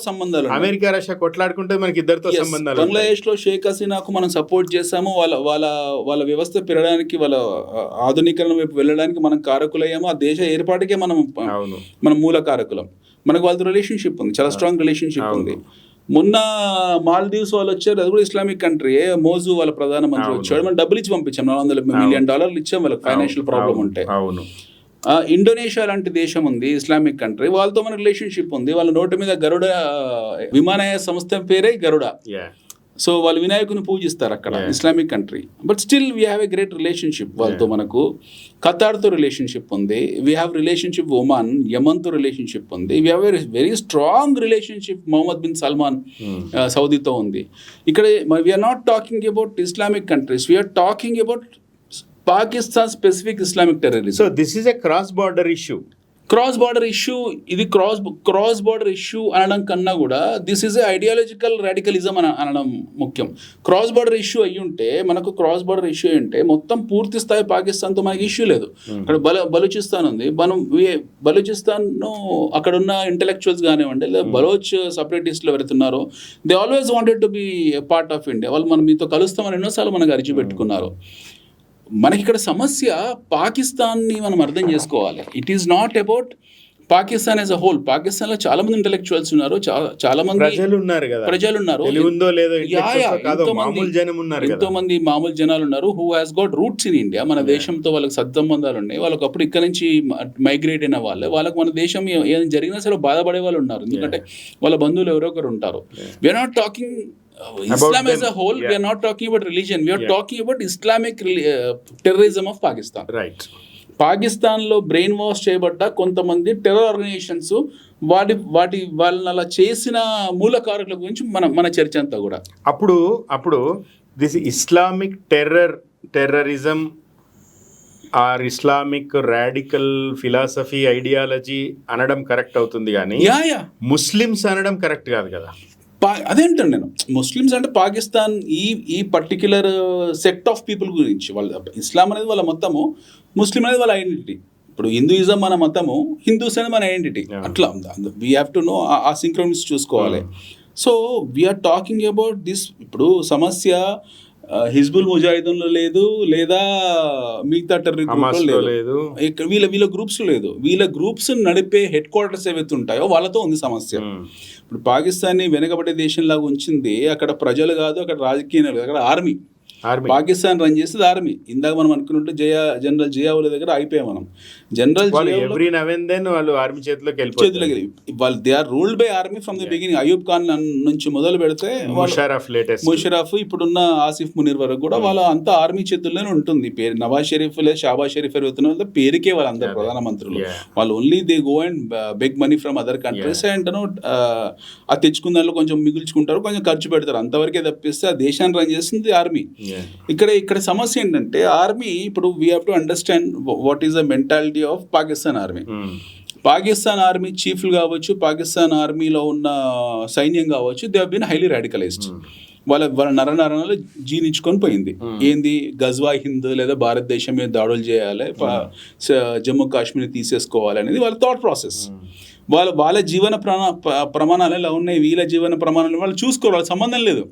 సంబంధాలు. అమెరికా రష్యా కొట్లాడుకుంటే మనకి ఇద్దరితో సంబంధాలు. బంగ్లాదేశ్ లో షేక్ హసీనాకు మనం సపోర్ట్ చేసాము, వాళ్ళ వ్యవస్థ పెరగడానికి, వాళ్ళ ఆధునీకరణ వైపు వెళ్ళడానికి మనం కారకులయ్యాము. ఆ దేశ ఏర్పాటుకే మనం మూల కారకులం. మనకు వాళ్ళతో రిలేషన్షిప్ ఉంది, చాలా స్ట్రాంగ్ రిలేషన్షిప్ ఉంది. మొన్న మాల్దీవ్స్ వాళ్ళు వచ్చారు, అది కూడా ఇస్లామిక్ కంట్రీ. మోజు వాళ్ళ ప్రధానమంత్రి వచ్చాడు, మనం డబ్బులు ఇచ్చి పంపించాం, $400 మిలియన్ ఇచ్చాం వాళ్ళకి ఫైనాన్షియల్ ప్రాబ్లం ఉంటే. ఇండోనేషియా లాంటి దేశం ఉంది, ఇస్లామిక్ కంట్రీ, వాళ్ళతో మన రిలేషన్షిప్ ఉంది. వాళ్ళ నోటి మీద గరుడ విమానయాన సంస్థ పేరే గరుడ. సో వాళ్ళు వినాయకుని పూజిస్తారు అక్కడ, Islamic country. But still we have a great relationship వాళ్ళతో. మనకు ఖతార్తో రిలేషన్షిప్ ఉంది, వీ హ్యావ్ రిలేషన్షిప్ ఒమాన్, యమన్తో రిలేషన్షిప్ ఉంది, we have a very strong relationship Mohammed bin Salman సౌదీతో ఉంది. ఇక్కడ we're not talking about Islamic countries, we're talking about Pakistan specific Islamic terrorism. So this is a cross border issue. ఇది cross border issue అనడం కన్నా కూడా this is a ideological radicalism అనడం ముఖ్యం. Cross border issue అయ్యి ఉంటే, మనకు క్రాస్ బార్డర్ ఇష్యూ అంటే మొత్తం పూర్తి స్థాయి పాకిస్తాన్తో మనకి ఇష్యూ లేదు. అక్కడ బలూచిస్తాన్ ఉంది, బలూచిస్తాన్ను అక్కడ ఉన్న ఇంటెలెక్చువల్స్ కానివ్వండి, లేదా బలోచ్ సపరేటిస్టులు ఎవరైతే ఉన్నారో, they always wanted to be part of India. వాళ్ళు మనం మీతో కలుస్తామని ఎన్నోసార్లు మనకు అరిచి పెట్టుకున్నారు. మనకి ఇక్కడ సమస్య పాకిస్తాన్ని మనం అర్థం చేసుకోవాలి. It is not about Pakistan as a whole. Pakistan లో చాలా మంది ఇంటెలెక్చువల్స్ ఉన్నారు, చాలా మంది ప్రజలు ఉన్నారు, ఎంతో మంది మామూలు జనాలు ఉన్నారు who has got roots in India. మన దేశంతో వాళ్ళకి సత్సంబంధాలు ఉన్నాయి. వాళ్ళకి అప్పుడు ఇక్కడ నుంచి మైగ్రేట్ అయిన వాళ్ళకి మన దేశం ఏదైనా జరిగినా సరే బాధపడే వాళ్ళు ఉన్నారు, ఎందుకంటే వాళ్ళ బంధువులు ఎవరో ఒకరు ఉంటారు. We are not talking Islam as a whole, we are not talking about religion, we are talking about Islamic terrorism of Pakistan. Right. పాకిస్తాన్లో బ్రెయిన్ వాష్ చేయబడ్డ కొంతమంది టెర్రర్ ఆర్గనైజేషన్స్, వాళ్ళని అలా చేసిన మూలకారకుల గురించి మన చర్చ అంతా కూడా. అప్పుడు this Islamic terrorism or Islamic radical philosophy ideology అనడం కరెక్ట్ అవుతుంది, కానీ ముస్లిమ్స్ అనడం కరెక్ట్ కాదు కదా. అదేంటండి, నేను ముస్లిమ్స్ అంటే పాకిస్తాన్ ఈ పర్టిక్యులర్ సెక్ట్ ఆఫ్ పీపుల్ గురించి. వాళ్ళ ఇస్లాం అనేది వాళ్ళ మతము, ముస్లిం అనేది వాళ్ళ ఐడెంటిటీ. ఇప్పుడు హిందూయిజం మన మతము, హిందూస్ అనేది మన ఐడెంటిటీ. అట్లా వీ హ్యావ్ టు నో ఆ సింక్రోనిస్ చూసుకోవాలి. So we are talking about this. ఇప్పుడు సమస్య హిజ్బుల్ ముజాహిదీన్లో లేదు, లేదా మిగతా టెర్రరిస్టుల్లో లేదు, వీళ్ళ గ్రూప్స్ లేదు. వీళ్ళ గ్రూప్స్ నడిపే హెడ్ క్వార్టర్స్ ఏవైతే ఉంటాయో వాళ్ళతో ఉంది సమస్య. ఇప్పుడు పాకిస్తాన్ని వెనకబడే దేశంలాగా ఉంచింది అక్కడ ప్రజలు కాదు, అక్కడ రాజకీయ, అక్కడ ఆర్మీ. ఆర్మీ పాకిస్తాన్ రన్ చేసేది ఆర్మీ. ఇందాక మనం అనుకున్నట్టు జనరల్ జియావుల దగ్గర అయిపోయాం మనం. జనరల్ వాళ్ళు ఎవ్రీ నవ్ అండ్ దెన్ వాళ్ళు ఆర్మీ చేతిలోకి వెళ్ళిపోతారు. వాళ్ళు they are ruled by army from the beginning. Ayub Khan నుంచి మొదలు పెడితే ముషరఫ్ ఇప్పుడున్న ఆసిఫ్ మునీర్ వరకు కూడా వాళ్ళ అంతా ఆర్మీ చేతుల్లోనే ఉంటుంది. పేరు నవాజ్ షరీఫ్ లేదా షాబాజ్ షరీఫ్ అవుతున్న పేరుకే వాళ్ళందరూ ప్రధానమంత్రులు. వాళ్ళు only they go and beg money from other countries and అది తెచ్చుకున్న దాంట్లో కొంచెం మిగుల్చుకుంటారు, కొంచెం ఖర్చు పెడతారు, అంతవరకే తప్పిస్తే ఆ దేశాన్ని రన్ చేస్తుంది ఆర్మీ. ఇక్కడ సమస్య ఏంటంటే ఆర్మీ ఇప్పుడు we have to understand what is the mentality of Pakistan army. Pakistan army చీఫ్లు కావచ్చు, పాకిస్తాన్ ఆర్మీలో ఉన్న సైన్యం కావచ్చు, they have been highly radicalized. వాళ్ళ నరనరాలు జీర్ణించుకొని పోయింది. ఏంది గజ్వా హింద్ లేదా భారతదేశం మీద దాడులు చేయాలి, జమ్మూ కాశ్మీర్ తీసేసుకోవాలి అనేది వాళ్ళ థాట్ ప్రాసెస్. వాళ్ళ జీవన ప్రమాణాలు ఎలా ఉన్నాయి, వీళ్ళ జీవన ప్రమాణాలు వాళ్ళు చూసుకోవాలి, సంబంధం లేదు.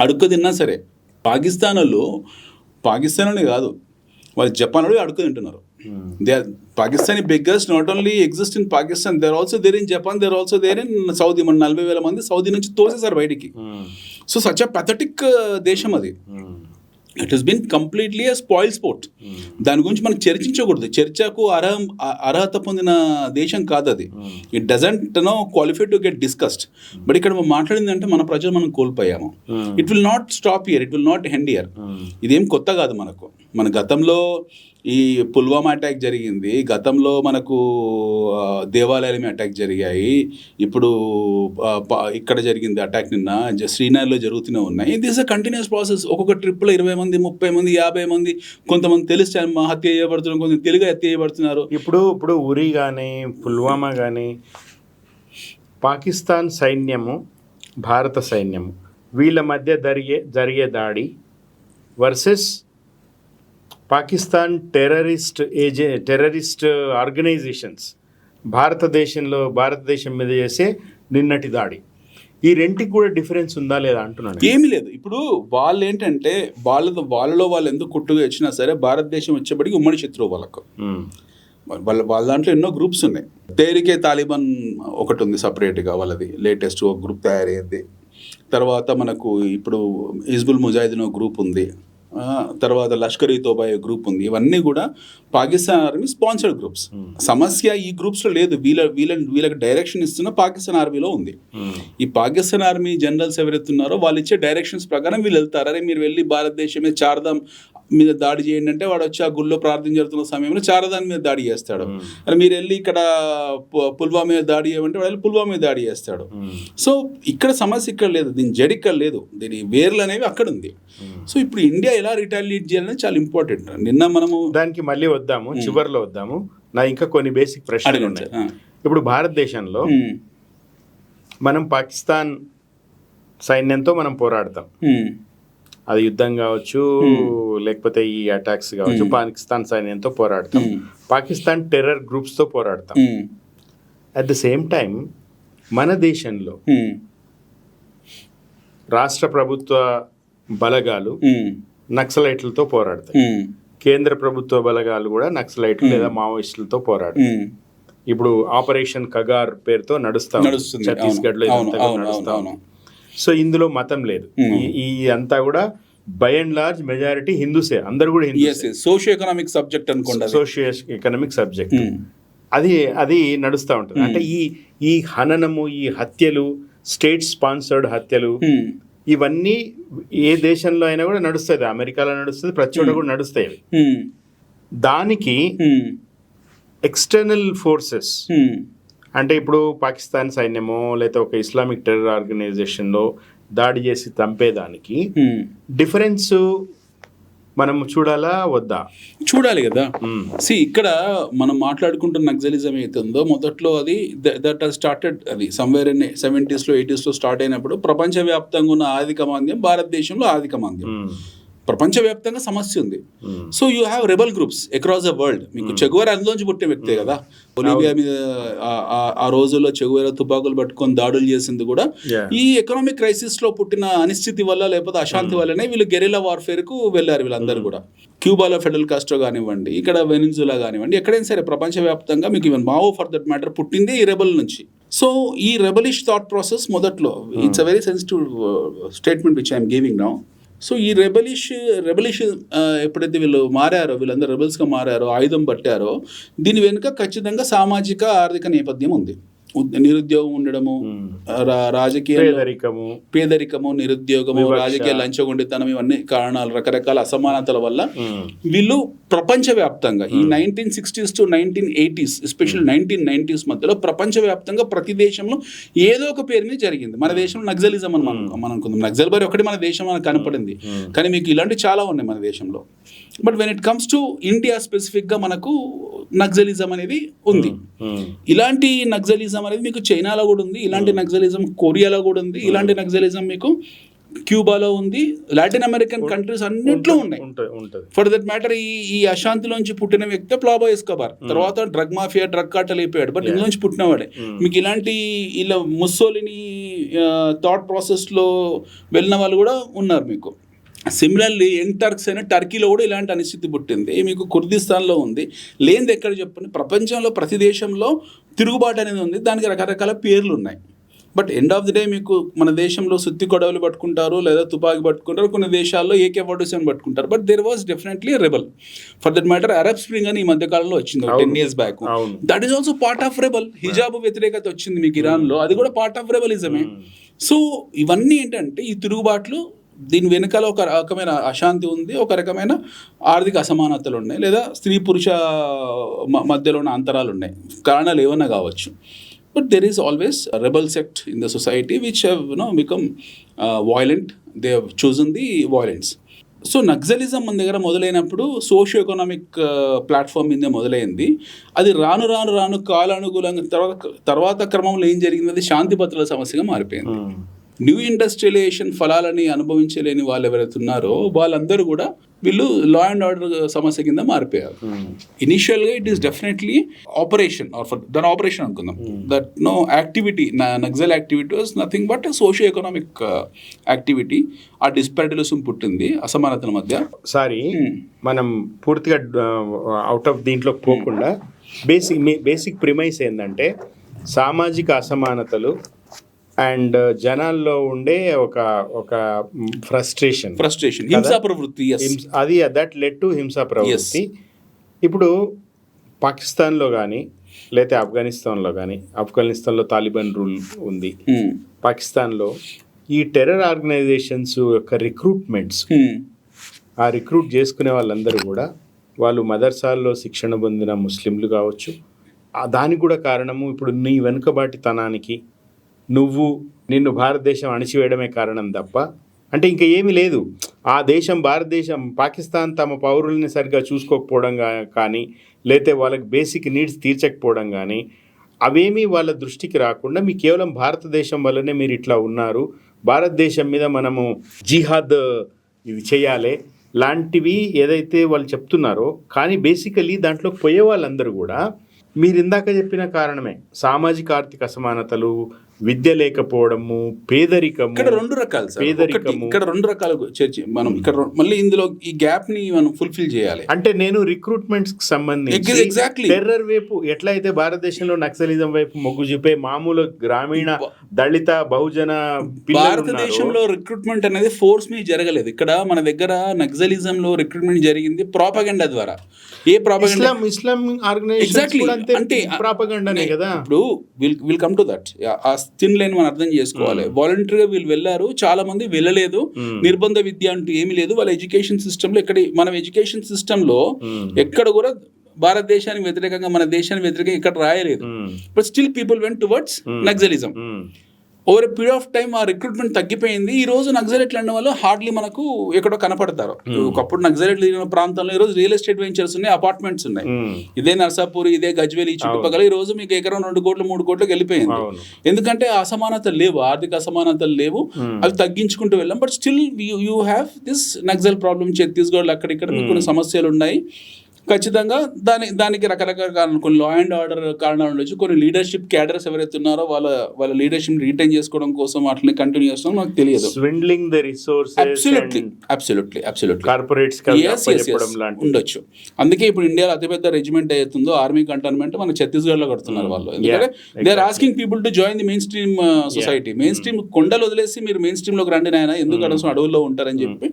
అడుక్కు తిన్నా సరే పాకిస్తాన్ కాదు, వాళ్ళు జపాన్ వాళ్ళు అడుక్కు తింటున్నారు. They are Pakistani beggars not only exist in Pakistan, they are also there in Japan, they are also there in Saudi. మన 40,000 మంది సౌదీ నుంచి తోసేసారు బయటికి. సో సచ్ అ పథటిక్ దేశం అది. It has been completely a spoil sport. దాని గురించి మనం చర్చించకూడదు. చర్చకు అర్హత పొందిన దేశం కాదు అది. It doesn't qualify to get discussed. But ఇక్కడ మాట్లాడింది అంటే మన ప్రజలు మనం కోల్పోయాము. It will not stop here, it will not end here. ఇదేం కొత్త కాదు మనకు. మన గతంలో ఈ పుల్వామా అటాక్ జరిగింది, గతంలో మనకు దేవాలయాల మీద అటాక్ జరిగాయి, ఇప్పుడు ఇక్కడ జరిగింది అటాక్, నిన్న శ్రీనగర్లో జరుగుతూనే ఉన్నాయి. This a continuous process. ఒక్కొక్క ట్రిప్లో 20 మంది, 30 మంది, 50 మంది, కొంతమంది తెలిసి హత్య చేయబడుతున్నారు, కొంతమంది తెలియక హత్య చేయబడుతున్నారు. ఇప్పుడు ఉరి కానీ పుల్వామా కానీ పాకిస్తాన్ సైన్యము, భారత సైన్యము వీళ్ళ మధ్య జరిగే దాడి వర్సెస్ పాకిస్తాన్ టెర్రరిస్ట్ ఆర్గనైజేషన్స్ భారతదేశం మీద చేసే నిన్నటి దాడి, ఈ రెంటికి కూడా డిఫరెన్స్ ఉందా లేదా అంటున్నాను. ఏమీ లేదు. ఇప్పుడు వాళ్ళు ఏంటంటే వాళ్ళలో వాళ్ళు ఎందుకు కొట్టుగా వచ్చినా సరే భారతదేశం వచ్చేప్పటికి ఉమ్మడి శత్రువు వాళ్ళకు. వాళ్ళ దాంట్లో ఎన్నో గ్రూప్స్ ఉన్నాయి. తేరికే తాలిబాన్ ఒకటి ఉంది సపరేట్గా, వాళ్ళది లేటెస్ట్ ఒక గ్రూప్ తయారైంది. తర్వాత మనకు ఇప్పుడు హిజ్బుల్ ముజాహిదీన్ ఒక గ్రూప్ ఉంది, తర్వాత లష్కర్-ఈ తోబా గ్రూప్ ఉంది. ఇవన్నీ కూడా పాకిస్తాన్ ఆర్మీ స్పాన్సర్డ్ గ్రూప్స్. సమస్య ఈ గ్రూప్స్లో లేదు, వీళ్ళకి డైరెక్షన్ ఇస్తున్న పాకిస్తాన్ ఆర్మీలో ఉంది. ఈ పాకిస్తాన్ ఆర్మీ జనరల్స్ ఎవరైతున్నారో వాళ్ళు ఇచ్చే డైరెక్షన్స్ ప్రకారం వీళ్ళు వెళ్తారు. అరే మీరు వెళ్ళి భారతదేశం మీద చార్ధామ్ మీద దాడి చేయండి అంటే వాడు వచ్చి ఆ గుళ్ళో ప్రార్థన జరుగుతున్న సమయంలో చార్ధామ్ మీద దాడి చేస్తాడు. అరే మీరు వెళ్ళి ఇక్కడ పుల్వామా మీద దాడి చేయమంటే వాడు వెళ్ళి పుల్వామా మీద దాడి చేస్తాడు. సో ఇక్కడ సమస్య ఇక్కడ లేదు, దీని జడి ఇక్కడ లేదు, దీని వేర్లు అనేవి అక్కడ ఉంది. సో ఇప్పుడు ఇండియా ఎలా రిటాలియేట్ చేయాలని చాలా ఇంపార్టెంట్. నిన్న మనము దానికి మళ్ళీ వద్దాము, చివరిలో వద్దాము. నా ఇంకా కొన్ని బేసిక్ ప్రశ్నలు ఉన్నాయి. ఇప్పుడు భారతదేశంలో మనం పాకిస్తాన్ సైన్యంతో మనం పోరాడతాం, అది యుద్ధం కావచ్చు లేకపోతే ఈ అటాక్స్ కావచ్చు, పాకిస్తాన్ సైన్యంతో పోరాడతాం, పాకిస్తాన్ టెర్రర్ గ్రూప్స్తో పోరాడతాం. అట్ ద సేమ్ టైం మన దేశంలో రాష్ట్ర ప్రభుత్వ బలగాలు నక్సలైట్లతో పోరాడతాయి, కేంద్ర ప్రభుత్వ బలగాలు కూడా నక్సలైట్లు లేదా మావోయిస్టులతో పోరాడతాయి. ఇప్పుడు ఆపరేషన్ కగార్ పేరుతో నడుస్తుంది ఛత్తీస్గఢ్లో, నడుస్తాము. సో ఇందులో మతం లేదు, ఈ అంతా కూడా బై అండ్ లార్జ్ మెజారిటీ హిందూసే, అందరు కూడా సోషియో ఎకనామిక్ సబ్జెక్ట్ అనుకోండి, సోషియో ఎకనామిక్ సబ్జెక్ట్ అది నడుస్తూ ఉంటుంది. అంటే ఈ హననము, ఈ హత్యలు, స్టేట్ స్పాన్సర్డ్ హత్యలు, ఇవన్నీ ఏ దేశంలో అయినా కూడా నడుస్తుంది, అమెరికాలో నడుస్తుంది, ప్రతి చోట కూడా నడుస్తాయి. దానికి ఎక్స్టర్నల్ ఫోర్సెస్ అంటే ఇప్పుడు పాకిస్తాన్ సైన్యమో లేదా ఒక ఇస్లామిక్ టెర్రర్ ఆర్గనైజేషన్లో దాడి చేసి చంపేదానికి డిఫరెన్స్ మనం చూడాలా వద్దా? చూడాలి కదా. ఇక్కడ మనం మాట్లాడుకుంటున్న నక్సలిజం అవుతుందో మొదట్లో అది దట్ స్టార్టెడ్, అది somewhere in 70s, 80s start అయినప్పుడు ప్రపంచవ్యాప్తంగా ఉన్న ఆర్థిక మాంద్యం, భారతదేశంలో ఆర్థిక మాంద్యం, ప్రపంచవ్యాప్తంగా సమస్య ఉంది. So you have rebel groups across the world. మీకు చెగువేరా అందులోంచి పుట్టిన వ్యక్తే కదా. బొలీవియా మీద ఆ రోజుల్లో చెగువేరా తుపాకులు పట్టుకొని దాడులు చేసింది కూడా ఈ ఎకనామిక్ క్రైసిస్ లో పుట్టిన అనిశ్చితి వల్ల లేకపోతే అశాంతి వల్లనే వీళ్ళు గెరిల్లా వార్ఫేర్ కు వెళ్ళారు వీళ్ళందరూ కూడా. క్యూబాలో ఫెడరల్ కాస్ట్రో కానివ్వండి, ఇక్కడ వెనిజులా కానివ్వండి, ఎక్కడైనా సరే ప్రపంచవ్యాప్తంగా మీకు even Mao for that matter పుట్టింది ఈ రెబల్ నుంచి. సో ఈ రెబలిష్ థాట్ ప్రాసెస్ మొదట్లో, it's a very sensitive statement which I'm giving now. So ఈ రెబలిష్ ఎప్పుడైతే వీళ్ళు మారారో, వీళ్ళందరూ రెబల్స్గా మారారో, ఆయుధం పట్టారో, దీని వెనుక ఖచ్చితంగా సామాజిక ఆర్థిక నేపథ్యం ఉంది. నిరుద్యోగం ఉండడము, రాజకీయ పేదరికము, నిరుద్యోగము, రాజకీయ లంచగొండితనం, ఇవన్నీ కారణాలు, రకరకాల అసమానతల వల్ల వీళ్ళు ప్రపంచవ్యాప్తంగా ఈ 1960s to 1980s, especially 1990s మధ్యలో ప్రపంచవ్యాప్తంగా ప్రతి దేశంలో ఏదో ఒక పేరు మీద జరిగింది. మన దేశంలో నక్సలిజం అని మనం అనుకుందాం. నక్సల్ బారి ఒకటి మన దేశం మనకు కనపడింది, కానీ మీకు ఇలాంటివి చాలా ఉన్నాయి మన దేశంలో. But when it comes to India స్పెసిఫిక్గా మనకు నక్సలిజం అనేది ఉంది. ఇలాంటి నక్సలిజం అనేది మీకు చైనాలో కూడా ఉంది, ఇలాంటి నక్సలిజం కొరియాలో కూడా ఉంది, ఇలాంటి నక్సలిజం మీకు క్యూబాలో ఉంది, లాటిన్ అమెరికన్ కంట్రీస్ అన్నింటిలో ఉన్నాయి. ఫర్ దట్ మ్యాటర్ ఈ అశాంతిలోంచి పుట్టిన వ్యక్తి పాబ్లో ఎస్కోబార్, తర్వాత డ్రగ్ మాఫియా, డ్రగ్ కార్టెల్ అయిపోయాడు, బట్ ఇందులోంచి పుట్టినవాడే. మీకు ఇలాంటి ఇలా ముస్సోలిని థాట్ ప్రాసెస్లో వెళ్ళిన వాళ్ళు కూడా ఉన్నారు మీకు. సిమిలర్లీ యంగ్ టర్క్స్ అయినా టర్కీలో కూడా ఇలాంటి అనిశ్చితి పుట్టింది, మీకు కుర్దిస్తాన్లో ఉంది. లేనిది ఎక్కడ చెప్పండి, ప్రపంచంలో ప్రతి దేశంలో తిరుగుబాటు అనేది ఉంది, దానికి రకరకాల పేర్లు ఉన్నాయి. But end of the day మీకు మన దేశంలో సుత్తి కొడవలు పట్టుకుంటారు, లేదా తుపాకీ పట్టుకుంటారు, కొన్ని దేశాల్లో AK-47 పట్టుకుంటారు. But there was definitely rebel. For that matter Arab spring అని ఈ మధ్యకాలంలో వచ్చింది 10 years back. That is also part of rebel. హిజాబ్ వ్యతిరేకత వచ్చింది మీకు ఇరాన్లో, అది కూడా పార్ట్ ఆఫ్ రెబలిజమే. సో ఇవన్నీ ఏంటంటే ఈ తిరుగుబాట్లు, దీని వెనకాల ఒక రకమైన అశాంతి ఉంది, ఒక రకమైన ఆర్థిక అసమానతలు ఉన్నాయి, లేదా స్త్రీ పురుష మధ్యలో ఉన్న అంతరాలు ఉన్నాయి. కారణాలు ఏమన్నా కావచ్చు. But there is always rebel sect in the society which have become violent. They have chosen the violence. So naxalism మన దగ్గర మొదలైనప్పుడు సోషియో ఎకనామిక్ ప్లాట్ఫామ్ మీదే మొదలైంది. అది రాను రాను రాను కాలానుగుణంగా తర్వాత క్రమంలో ఏం జరిగింది, అది శాంతి భద్రతల సమస్యగా మారిపోయింది. న్యూ ఇండస్ట్రియలైజేషన్ ఫలాలని అనుభవించలేని వాళ్ళు ఎవరైతే ఉన్నారో వాళ్ళందరూ కూడా వీళ్ళు లా అండ్ ఆర్డర్ సమస్య కింద మారిపోయారు. ఇనిషియల్గా ఇట్ ఈస్ డెఫినెట్లీ ఆపరేషన్, దాని ఆపరేషన్ అనుకుందాం. That no activity, Naxal activity was nothing but socio economic activity. ఆ డిస్పారిటీస్ పుట్టింది అసమానతల మధ్య. మనం పూర్తిగా అవుట్ ఆఫ్ దీంట్లో పోకుండా బేసిక్ ప్రిమైస్ ఏంటంటే సామాజిక అసమానతలు అండ్ జనాల్లో ఉండే ఒక ఫ్రస్ట్రేషన్, హింసా ప్రవృత్తి, అది దట్ లెడ్ టు హింసా ప్రవృత్తి. ఇప్పుడు పాకిస్తాన్లో కానీ లేకపోతే ఆఫ్ఘనిస్తాన్లో తాలిబాన్ రూల్ ఉంది. పాకిస్తాన్లో ఈ టెర్రర్ ఆర్గనైజేషన్స్ యొక్క రిక్రూట్మెంట్స్, ఆ రిక్రూట్ చేసుకునే వాళ్ళందరూ కూడా వాళ్ళు మదర్సాల్లో శిక్షణ పొందిన ముస్లింలు కావచ్చు. దానికి కూడా కారణము ఇప్పుడు నీ వెనుకబాటితనానికి నిన్ను భారతదేశం అణిచివేయడమే కారణం తప్ప, అంటే ఇంకా ఏమీ లేదు. ఆ దేశం పాకిస్తాన్ తమ పౌరుల్ని సరిగ్గా చూసుకోకపోవడం కానీ, లేకపోతే వాళ్ళకి బేసిక్ నీడ్స్ తీర్చకపోవడం కానీ, అవేమీ వాళ్ళ దృష్టికి రాకుండా మీ కేవలం భారతదేశం వల్లనే మీరు ఇట్లా ఉన్నారు, భారతదేశం మీద మనము జిహాద్ ఇది చేయాలి లాంటివి ఏదైతే వాళ్ళు చెప్తున్నారో, కానీ బేసికలీ దాంట్లో పోయే వాళ్ళందరూ కూడా మీరు ఇందాక చెప్పిన కారణమే. సామాజిక ఆర్థిక అసమానతలు, విద్య లేకపోవడము, పేదరికము. ఇక్కడ రెండు రకాలు చర్చ. మనం ఇక్కడ మళ్ళీ ఇందులో ఈ గ్యాప్ ని మనం ఫుల్ఫిల్ చేయాలి. అంటే నేను రిక్రూట్మెంట్స్ కి సంబంధించి టెర్రర్ వైపు ఎట్లయితే భారతదేశంలో నక్సలిజం వైపు మొగ్గు చూపే మామూలు గ్రామీణ దళిత బహుజన భారతదేశంలో రిక్రూట్మెంట్ అనేది ఫోర్స్ మీద జరగలేదు. ఇక్కడ మన దగ్గర నక్సలిజం లో రిక్రూట్మెంట్ జరిగింది ప్రాపగండా ద్వారా. ఏ ప్రాపగండా? ఇస్లాం ఆర్గనైజేషన్ అంటే ప్రాపగండానే కదా. ఇప్పుడు will come to that. Thin line మనం అర్థం చేసుకోవాలి. వాలంటరీగా వీళ్ళు వెళ్ళారు, చాలా మంది వెళ్ళలేదు. నిర్బంధ విద్య అంటూ ఏమీ లేదు వాళ్ళ ఎడ్యుకేషన్ సిస్టమ్ లో. ఇక్కడ మనం ఎడ్యుకేషన్ సిస్టమ్ లో ఎక్కడ కూడా భారతదేశానికి వ్యతిరేకంగా, మన దేశానికి వ్యతిరేకంగా ఇక్కడ రాయలేదు. But still people vent towards naxalism. Over a period of time ఆ రిక్రూట్మెంట్ తగ్గిపోయింది. ఈ రోజు నక్సలైట్లు అనే వాళ్ళు హార్డ్లీ మనకు ఎక్కడో కనపడతారు. ఒకప్పుడు నక్సలైట్లు లేని ప్రాంతంలో ఈ రోజు రియల్ ఎస్టేట్ వెంచర్స్ ఉన్నాయి, అపార్ట్మెంట్స్ ఉన్నాయి. ఇదే నర్సాపూర్, ఇదే గజ్వేల్, ఈ చుట్టుపక్కల ఈ రోజు మీకు ఎకరం 2 కోట్లు 3 కోట్లకు వెళ్ళిపోయింది. ఎందుకంటే అసమానతలు లేవు, ఆర్థిక అసమానతలు లేవు, అవి తగ్గించుకుంటూ వెళ్ళాం. But still you have this Naxal problem. Chhattisgarh అక్కడిక్కడ కొన్ని సమస్యలు ఉన్నాయి. ఖచ్చితంగా దానికి రకరకాల కారణాలు, కొన్ని లా అండ్ ఆర్డర్ కారణాలు ఉండొచ్చు, కొన్ని లీడర్షిప్ క్యాడర్స్ ఎవరైతే ఉన్నారో వాళ్ళ లీడర్షిప్ రిటైన్ చేసుకోవడం కోసం అట్లనే కంటిన్యూ చేస్తాం నాకు తెలియదు. స్విండ్లింగ్ ద రిసోర్సెస్ అబ్సల్యూట్లీ కార్పొరేట్స్ ఉండొచ్చు. అందుకే ఇప్పుడు ఇండియాలో అతిపెద్ద రెజిమెంట్ అవుతుందో ఆర్మీ కంటోన్మెంట్ మన ఛత్తీస్గఢ్ లో కడుతున్నారు వాళ్ళు. ఎందుకంటే they are asking people to join the main stream society. Main stream కొండలు వదిలేసి మీరు మెయిన్ స్ట్రీమ్ లోకి రండి నాయన, ఎందుకు అనవసరం అడవుల్లో ఉంటారని చెప్పి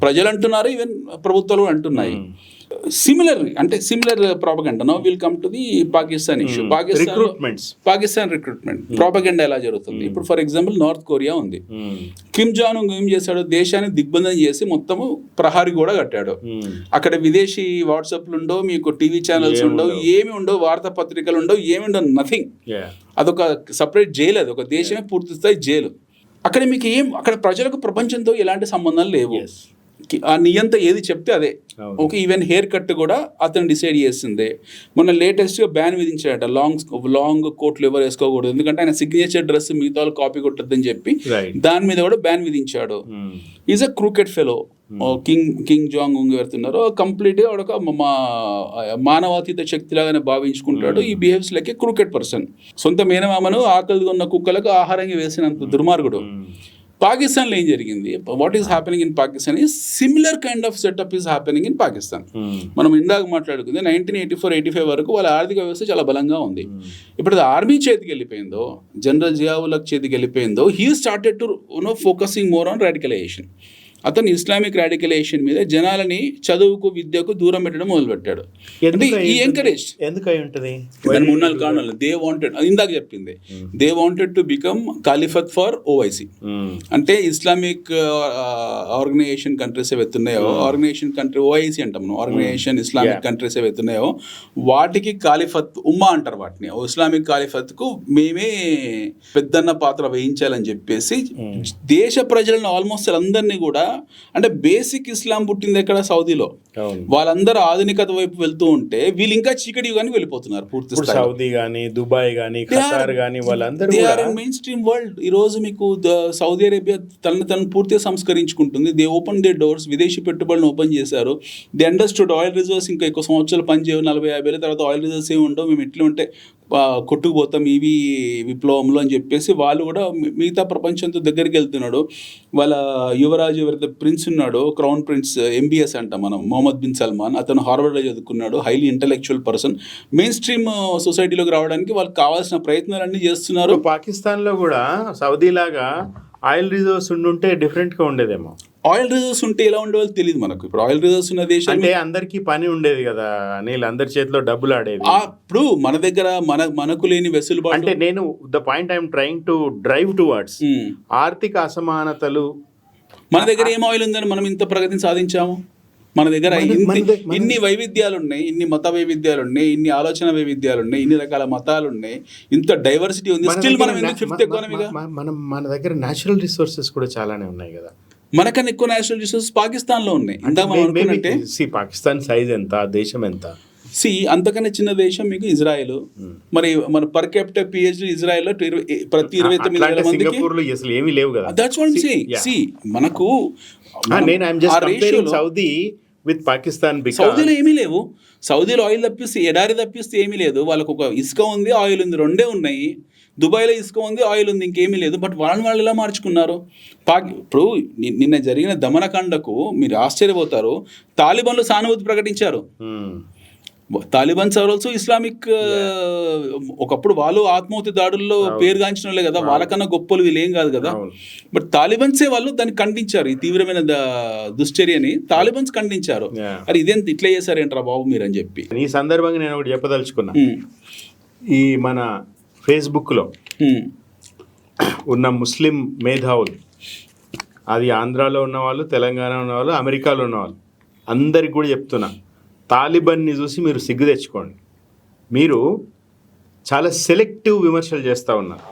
ప్రజలు అంటున్నారు, ఈవెన్ ప్రభుత్వాలు అంటున్నాయి. Similar propaganda now will come to the Pakistan issue. Pakistan recruitment propaganda ఎలా జరుగుతుంది ఇప్పుడు? ఫర్ ఎగ్జాంపుల్ నార్త్ కొరియా ఉంది. కిమ్ జాన్ ఉంగ్ ఏం చేశాడు? దేశాన్ని దిగ్బంధం చేసి మొత్తము ప్రహారీ కూడా కట్టాడు. అక్కడ విదేశీ వాట్సాప్లు ఉండవు, మీకు టీవీ ఛానల్స్ ఉండవు, ఏమి ఉండవు, వార్తా పత్రికలు ఉండవు, ఏమి ఉండవు, నథింగ్. అదొక సపరేట్ జైలు, అది ఒక దేశమే పూర్తి స్థాయి జైలు. అక్కడ మీకు అక్కడ ప్రజలకు ప్రపంచంతో ఎలాంటి సంబంధాలు లేవు. ఆ నియంత ఏది చెప్తే అదే. ఓకే, ఈవెన్ హెయిర్ కట్ కూడా అతను డిసైడ్ చేసిందే. మొన్న లేటెస్ట్గా బ్యాన్ విధించాడట, లాంగ్ కోట్లు ఎవరు వేసుకోకూడదు, ఎందుకంటే ఆయన సిగ్నేచర్ డ్రెస్ మిగతా వాళ్ళు కాపీ కొట్టద్దని చెప్పి దాని మీద కూడా బ్యాన్ విధించాడు. Is a crooked fellow. Kim Jong Un ఎవరుతున్నారో కంప్లీట్గా ఒక మానవాతీత శక్తి లాగానే భావించుకుంటాడు. He behaves like a crooked person. సొంత మేనమామను ఆకలిగా ఉన్న కుక్కలకు ఆహారంగా వేసినంత దుర్మార్గుడు. పాకిస్తాన్లో ఏం జరిగింది? What is happening in Pakistan is similar kind of setup is happening in Pakistan. మనం ఇందాక మాట్లాడుకుంది 1984-85 వరకు వాళ్ళ ఆర్థిక వ్యవస్థ చాలా బలంగా ఉంది. ఇప్పుడు అది ఆర్మీ చేతికి వెళ్ళిపోయిందో, జనరల్ జియావులకు చేతికి వెళ్ళిపోయిందో, he started to focusing more on radicalization. అతను ఇస్లామిక్ రాడికలైజేషన్ మీద జనాలని చదువుకు విద్యకు దూరం పెట్టడం మొదలుపెట్టాడు. ఎంకరేజ్ ఎందుకు అయి ఉంటుంది? 3-4 కారణాలు. దే వాంటెడ్, ఇందాక చెప్పింది, దే వాంటెడ్ టు బికమ్ ఖలీఫత్ ఫర్ ఓవైసీ. అంటే ఇస్లామిక్ ఆర్గనైజేషన్ కంట్రీస్ ఏవైతున్నాయో, ఆర్గనైజేషన్ కంట్రీ ఓఐసీ అంటాం మనం, ఆర్గనైజేషన్ ఇస్లామిక్ కంట్రీస్ ఏవైతున్నాయో వాటికి ఖలీఫత్ ఉమ్మా అంటారు వాటిని. ఇస్లామిక్ ఖలీఫత్కు మేమే పెద్దన్న పాత్ర వహించాలని చెప్పేసి దేశ ప్రజలను ఆల్మోస్ట్ అందరినీ కూడా, అంటే బేసిక్ ఇస్లాం పుట్టింది ఎక్కడ? సౌదీలో. వాళ్ళందరూ ఆధునికత వైపు వెళ్తూ ఉంటే వీళ్ళు ఇంకా చీకటి యుగానికి వెళ్ళిపోతున్నారు పూర్తి. సౌదీ గానీ, దుబాయ్ గానీ, ఖతార్ గానీ వాళ్ళందరూ మెయిన్ స్ట్రీమ్ వరల్డ్. ఈ రోజు మీకు సౌదీ అరేబియా తను పూర్తిగా సంస్కరించుకుంటుంది. దే ఓపెన్ దే డోర్స్, విదేశీ పెట్టుబడులను ఓపెన్ చేశారు. దే అండర్స్టూడ్ ఆయిల్ రిజర్వ్స్ ఇంకా ఎక్కువ సంవత్సరాలు పనిచేయవు, 40-50 తర్వాత ఆయిల్ రిజర్వ్స్ ఏమి ఉండవు, మేము ఎట్లా ఉంటే కొట్టుకుపోతాం ఇవి విప్లవంలో అని చెప్పేసి వాళ్ళు కూడా మిగతా ప్రపంచంతో దగ్గరికి వెళ్తున్నాడు. వాళ్ళ యువరాజు ఎవరైతే ప్రిన్స్ ఉన్నాడో, క్రౌన్ ప్రిన్స్ MBS అంట మనం, మొహమ్మద్ బిన్ సల్మాన్, అతను హార్వర్డ్లో చదువుకున్నాడు, highly intellectual person. Mainstream సొసైటీలోకి రావడానికి వాళ్ళకి కావాల్సిన ప్రయత్నాలన్నీ చేస్తున్నారు. పాకిస్తాన్లో కూడా సౌదీ లాగా ఆయిల్ రిజర్వ్స్ ఉండుంటే డిఫరెంట్గా ఉండేదేమో. ఆయిల్ రిజర్వ్స్ ఉంటే ఎలా ఉండేవాళ్ళు తెలియదు మనకు. ఇప్పుడు ఆయిల్ రిజర్వ్స్ ఉన్న దేశం అంటే అందరికీ పని ఉండేది కదా, నీళ్ళు అందరి చేతిలో డబ్బులు ఆడేది. అప్పుడు మన దగ్గర మనకు లేని వెసులుబాటు. అంటే నేను the point I'm trying to drive towards, ఆర్థిక అసమానతలు. మన దగ్గర ఏం ఆయిల్ ఉందని మనం ఇంత ప్రగతిని సాధించాము? మన దగ్గర ఇన్ని వైవిధ్యాలు ఉన్నాయి, ఇన్ని మత వైవిధ్యాలు ఉన్నాయి, ఇన్ని ఆలోచన వైవిధ్యాలు ఉన్నాయి, ఇన్ని రకాల మతాలు ఉన్నాయి, ఇంత డైవర్సిటీ ఉంది. స్టిల్ మనం ఎందుకు ఫిఫ్త్ ఎకానమీగా? మన దగ్గర న్యాచురల్ రిసోర్సెస్ కూడా చాలానే ఉన్నాయి కదా. మనకన్నా ఎక్కువ నేషనల్ రిసోర్సెస్ పాకిస్తాన్లో ఉన్నాయి. పాకిస్తాన్ సైజ్ ఎంత, దేశం ఎంత? అంతకన్నా చిన్న దేశం మీకు ఇజ్రాయెల్. మరి మన పర్ క్యాపిటల్ PhD ఇజ్రాయెల్లో ప్రతి 29,000 మందికి అసలు ఏమీ లేవు కదా. దట్స్ వాట్ సి మనకు సౌదీ విత్ పాకిస్తాన్. సౌదీలో ఏమీ లేవు. సౌదీలో ఆయిల్ తప్పిస్తే, ఎడారి తప్పిస్తే ఏమీ లేదు. వాళ్ళకు ఒక ఇసుక ఉంది, ఆయిల్ ఉంది, రెండే ఉన్నాయి. దుబాయ్లో ఇసుక ఉంది, ఆయిల్ ఉంది, ఇంకేమీ లేదు. బట్ వాళ్ళు ఎలా మార్చుకున్నారు? ఇప్పుడు నిన్న జరిగిన దమనకాండకు మీరు ఆశ్చర్యపోతారు, తాలిబాన్లు సానుభూతి ప్రకటించారు. Talibans are also Islamic. ఒకప్పుడు వాళ్ళు ఆత్మాహుతి దాడుల్లో పేరుగాంచిన వాళ్ళే కదా, వాళ్ళకన్నా గొప్పలు వీళ్ళేం కాదు కదా. బట్ తాలిబాన్సే వాళ్ళు దాన్ని ఖండించారు, ఈ తీవ్రమైన దుశ్చర్యని తాలిబాన్స్ ఖండించారు. అరే ఇదేంత ఇట్లా చేశారేంట్రా బాబు మీరు అని చెప్పి. ఈ సందర్భంగా నేను ఒకటి చెప్పదలుచుకున్నా. ఈ మన ఫేస్బుక్లో ఉన్న ముస్లిం మేధావులు, అది ఆంధ్రాలో ఉన్నవాళ్ళు, తెలంగాణ ఉన్నవాళ్ళు, అమెరికాలో ఉన్నవాళ్ళు, అందరికి కూడా చెప్తున్నా, తాలిబాన్ని చూసి మీరు సిగ్గు తెచ్చుకోండి. మీరు చాలా సెలెక్టివ్ విమర్శలు చేస్తూ ఉన్నారు.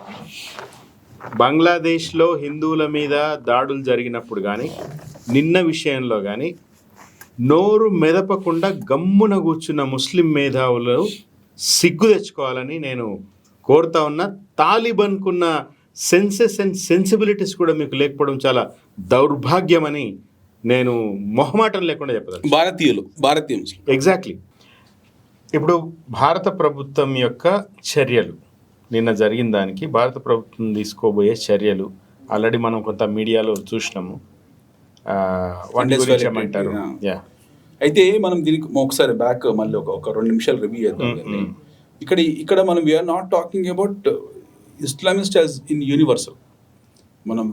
బంగ్లాదేశ్లో హిందువుల మీద దాడులు జరిగినప్పుడు కానీ, నిన్న విషయంలో కానీ నోరు మెదపకుండా గమ్మున కూర్చున్న ముస్లిం మేధావులు సిగ్గు తెచ్చుకోవాలని నేను కోరుతా ఉన్నా. తాలిబాన్కున్న సెన్సెస్ అండ్ సెన్సిబిలిటీస్ కూడా మీకు లేకపోవడం చాలా దౌర్భాగ్యమని నేను మొహమాటం లేకుండా చెప్పగలను. భారతీయులు ఎగ్జాక్ట్లీ. ఇప్పుడు భారత ప్రభుత్వం యొక్క చర్యలు, నిన్న జరిగిన దానికి భారత ప్రభుత్వం తీసుకోబోయే చర్యలు ఆల్రెడీ మనం కొంత మీడియాలో చూసినాము. వాటి గురించి ఏమంటారు? యా, అయితే మనం దీనికి ఒకసారి బ్యాక్ మళ్ళీ ఒక 2 నిమిషాలు రివ్యూ చేద్దాం. ఇక్కడ మనం we're not talking about Islamist as in universal. మనం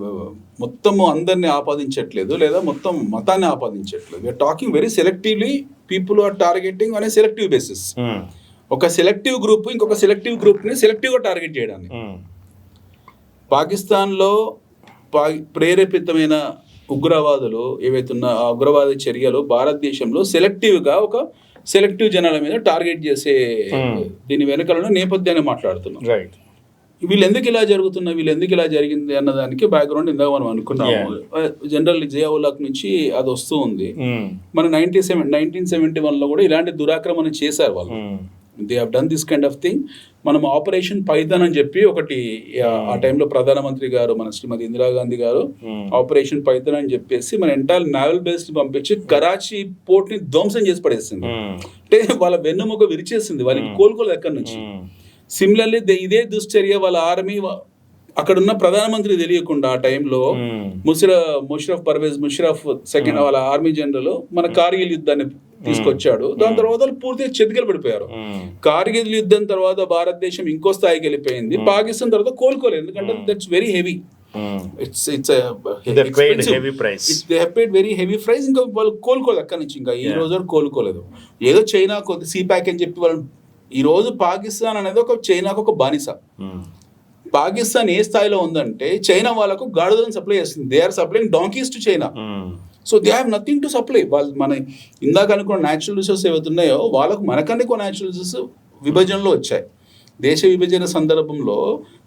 మొత్తము అందరినీ ఆపాదించట్లేదు, లేదా మొత్తం మతాన్ని ఆపాదించట్లేదు. We're talking very selectively. People are targeting on a selective basis. ఒక సెలెక్టివ్ గ్రూప్ ఇంకొక సెలెక్టివ్ గ్రూప్ని సెలెక్టివ్గా టార్గెట్ చేయడాన్ని. పాకిస్తాన్లో ప్రేరేపితమైన ఉగ్రవాదులు ఏవైతున్న ఆ ఉగ్రవాద చర్యలు భారతదేశంలో సెలెక్టివ్గా ఒక సెలెక్టివ్ జనాల మీద టార్గెట్ చేసే దీని వెనకాల నేపథ్యాన్ని మాట్లాడుతున్నాం. రైట్. వీళ్ళు ఎందుకు ఇలా జరుగుతున్నా, వీళ్ళు ఎందుకు ఇలా జరిగింది అన్నదానికి బ్యాక్గ్రౌండ్ ఇందాక మనం అనుకున్నాము. జనరల్ జియావుల్లాక్ నుంచి అది వస్తూ ఉంది. మన 1971లో కూడా ఇలాంటి దురాక్రమణ చేశారు వాళ్ళు. They have done this kind of thing. మనం ఆపరేషన్ పైథాన్ అని చెప్పి ఒకటి ఆ టైంలో ప్రధానమంత్రి గారు మన శ్రీమతి ఇందిరాగాంధీ గారు ఆపరేషన్ పైథాన్ అని చెప్పేసి మన ఎంటైర్ నావల్ బేస్ ని పంపించి కరాచీ పోర్ట్ ని ధ్వంసం చేసి పడేసింది. అంటే వాళ్ళ వెన్నుముక విరిచేసింది, వాళ్ళకి కోలుకోలేదు ఎక్కడి నుంచి. సిమిలర్లీ ఇదే దుశ్చర్య వాళ్ళ ఆర్మీ అక్కడున్న ప్రధానమంత్రి తెలియకుండా ఆ టైంలో పర్వేజ్ ముషరఫ్ సెకండ్ వాళ్ళ ఆర్మీ జనరల్ మన కార్గిల్ యుద్ధాన్ని తీసుకొచ్చాడు. దాని తర్వాత వాళ్ళు పూర్తిగా చెతికిలు పడిపోయారు. కార్గిల్ యుద్ధం తర్వాత భారతదేశం ఇంకో స్థాయికి వెళ్ళిపోయింది. పాకిస్తాన్ తర్వాత కోలుకోలేదు, ఎందుకంటే that's very heavy. Very heavy price. ఇంకా వాళ్ళు కోలుకోలేదు అక్కడి నుంచి, ఇంకా ఈ రోజు కోలుకోలేదు. ఏదో చైనా కొద్ది సీ ప్యాక్ అని చెప్పి వాళ్ళు ఈ రోజు పాకిస్తాన్ అనేది ఒక చైనాకు ఒక బానిస. పాకిస్తాన్ ఏ స్థాయిలో ఉందంటే చైనా వాళ్ళకు గాడిదలను సప్లై చేస్తుంది. They are supplying donkeys to China. So they have nothing to supply. వాళ్ళు మన ఇందాక అనుకున్న న్యాచురల్ రిసోర్స్ ఏవైతున్నాయో వాళ్ళకు మనకన్నా ఎక్కువ న్యాచురల్ రిసోర్స్ విభజనలో వచ్చాయి. దేశ విభజన సందర్భంలో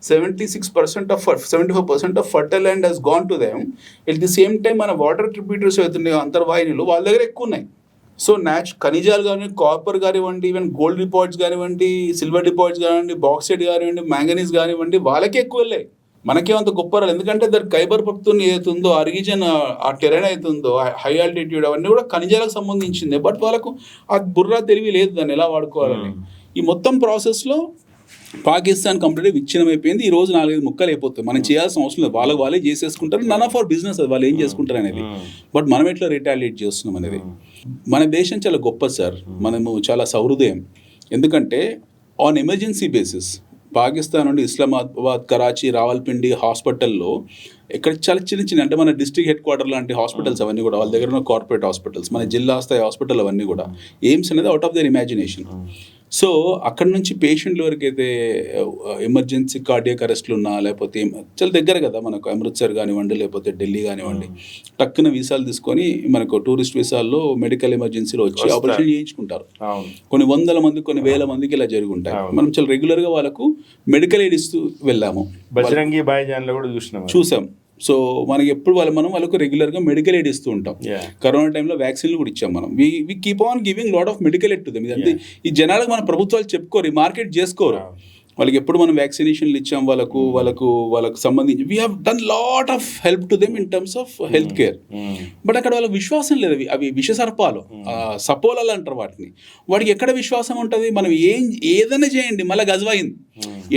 75% of fertile land has gone to them. At the same time మన వాటర్ ట్రిబ్యూటరీస్ ఏవైతున్నాయో అంతర్వాహినులు వాళ్ళ దగ్గర ఎక్కువ ఉన్నాయి. సో ఖనిజాలు కానివ్వండి, కాపర్ కానివ్వండి, ఈవెన్ గోల్డ్ డిపాజిట్స్ కానివ్వండి, సిల్వర్ డిపాజిట్స్ కానివ్వండి, బాక్సైట్ కానివ్వండి, మ్యాంగనీస్ కానివ్వండి, వాళ్ళకే ఎక్కువ వెళ్ళాయి. మనకేమంత గొప్ప రాలేదు. ఎందుకంటే దాని ఖైబర్ పఖ్తూన్ ఏదైతుందో ఆ రీజన్, ఆ టెరైన్ అవుతుందో హై ఆల్టిట్యూడ్ అవన్నీ కూడా ఖనిజాలకు సంబంధించిందే. బట్ వాళ్ళకు ఆ బుర్రా తెలివి లేదు దాన్ని ఎలా వాడుకోవాలని. ఈ మొత్తం ప్రాసెస్లో పాకిస్తాన్ కంప్లీట్గా విచ్ఛిన్నం అయిపోయింది. ఈ రోజు 4-5 ముక్కలు అయిపోతాయి. మనం చేయాల్సిన అవసరం లేదు, వాళ్ళే చేసేసుకుంటారు. నన్ ఆఫ్ అవర్ బిజినెస్ అది వాళ్ళు ఏం చేసుకుంటారు అనేది. బట్ మనం ఎట్లా రిటాలియేట్ చేస్తున్నాం అనేది. మన దేశం చాలా గొప్ప సార్, మనము చాలా సహృదయం. ఎందుకంటే ఆన్ ఎమర్జెన్సీ బేసిస్ పాకిస్తాన్ నుండి ఇస్లామాబాద్, కరాచీ, రావల్పిండి హాస్పిటల్లో ఇక్కడ చాలా చిన్న అంటే మన డిస్ట్రిక్ట్ హెడ్ క్వార్టర్ లాంటి హాస్పిటల్స్ అవన్నీ కూడా వాళ్ళ దగ్గర ఉన్న కార్పొరేట్ హాస్పిటల్స్, మన జిల్లా స్థాయి హాస్పిటల్ అవన్నీ కూడా ఎయిమ్స్ అనేది out of their imagination. So అక్కడ నుంచి పేషెంట్లు ఎవరికైతే ఎమర్జెన్సీ కార్డియాక్ అరెస్ట్లు ఉన్నా, లేకపోతే చాలా దగ్గర కదా మనకు అమృత్సర్ కానివ్వండి, లేకపోతే ఢిల్లీ కానివ్వండి, టక్కున వీసాలు తీసుకొని మనకు టూరిస్ట్ వీసాల్లో మెడికల్ ఎమర్జెన్సీలో వచ్చి ఆపరేషన్ చేయించుకుంటారు. కొన్ని 100 మంది, కొన్ని 1000 మందికి ఇలా జరిగి ఉంటాయి. మనం చాలా రెగ్యులర్గా వాళ్ళకు మెడికల్ ఎయిడ్ ఇస్తూ వెళ్ళాము. బజరంగి భాయ్జాన్లో కూడా చూసాం. సో మనకి ఎప్పుడు మనం వాళ్ళకు రెగ్యులర్గా మెడికల్ ఎయిడ్ ఇస్తూ ఉంటాం. కరోనా టైంలో వ్యాక్సిన్లు కూడా ఇచ్చాం మనం. We keep on giving lot of medical aid to them. ఇదంతా ఈ జనాలకు మన ప్రభుత్వాలు చెప్పుకోరు, మార్కెట్ చేసుకోరు. వాళ్ళకి ఎప్పుడు మనం వ్యాక్సినేషన్లు ఇచ్చాం వాళ్ళకు సంబంధించి we have done lot of help to them in terms of health care. But అక్కడ వాళ్ళకి విశ్వాసం లేదు. అవి విషసర్పాలు, సపోలాలు అంటారు వాటిని. వాడికి ఎక్కడ విశ్వాసం ఉంటుంది? మనం ఏదైనా చేయండి మళ్ళీ గజవాయింది,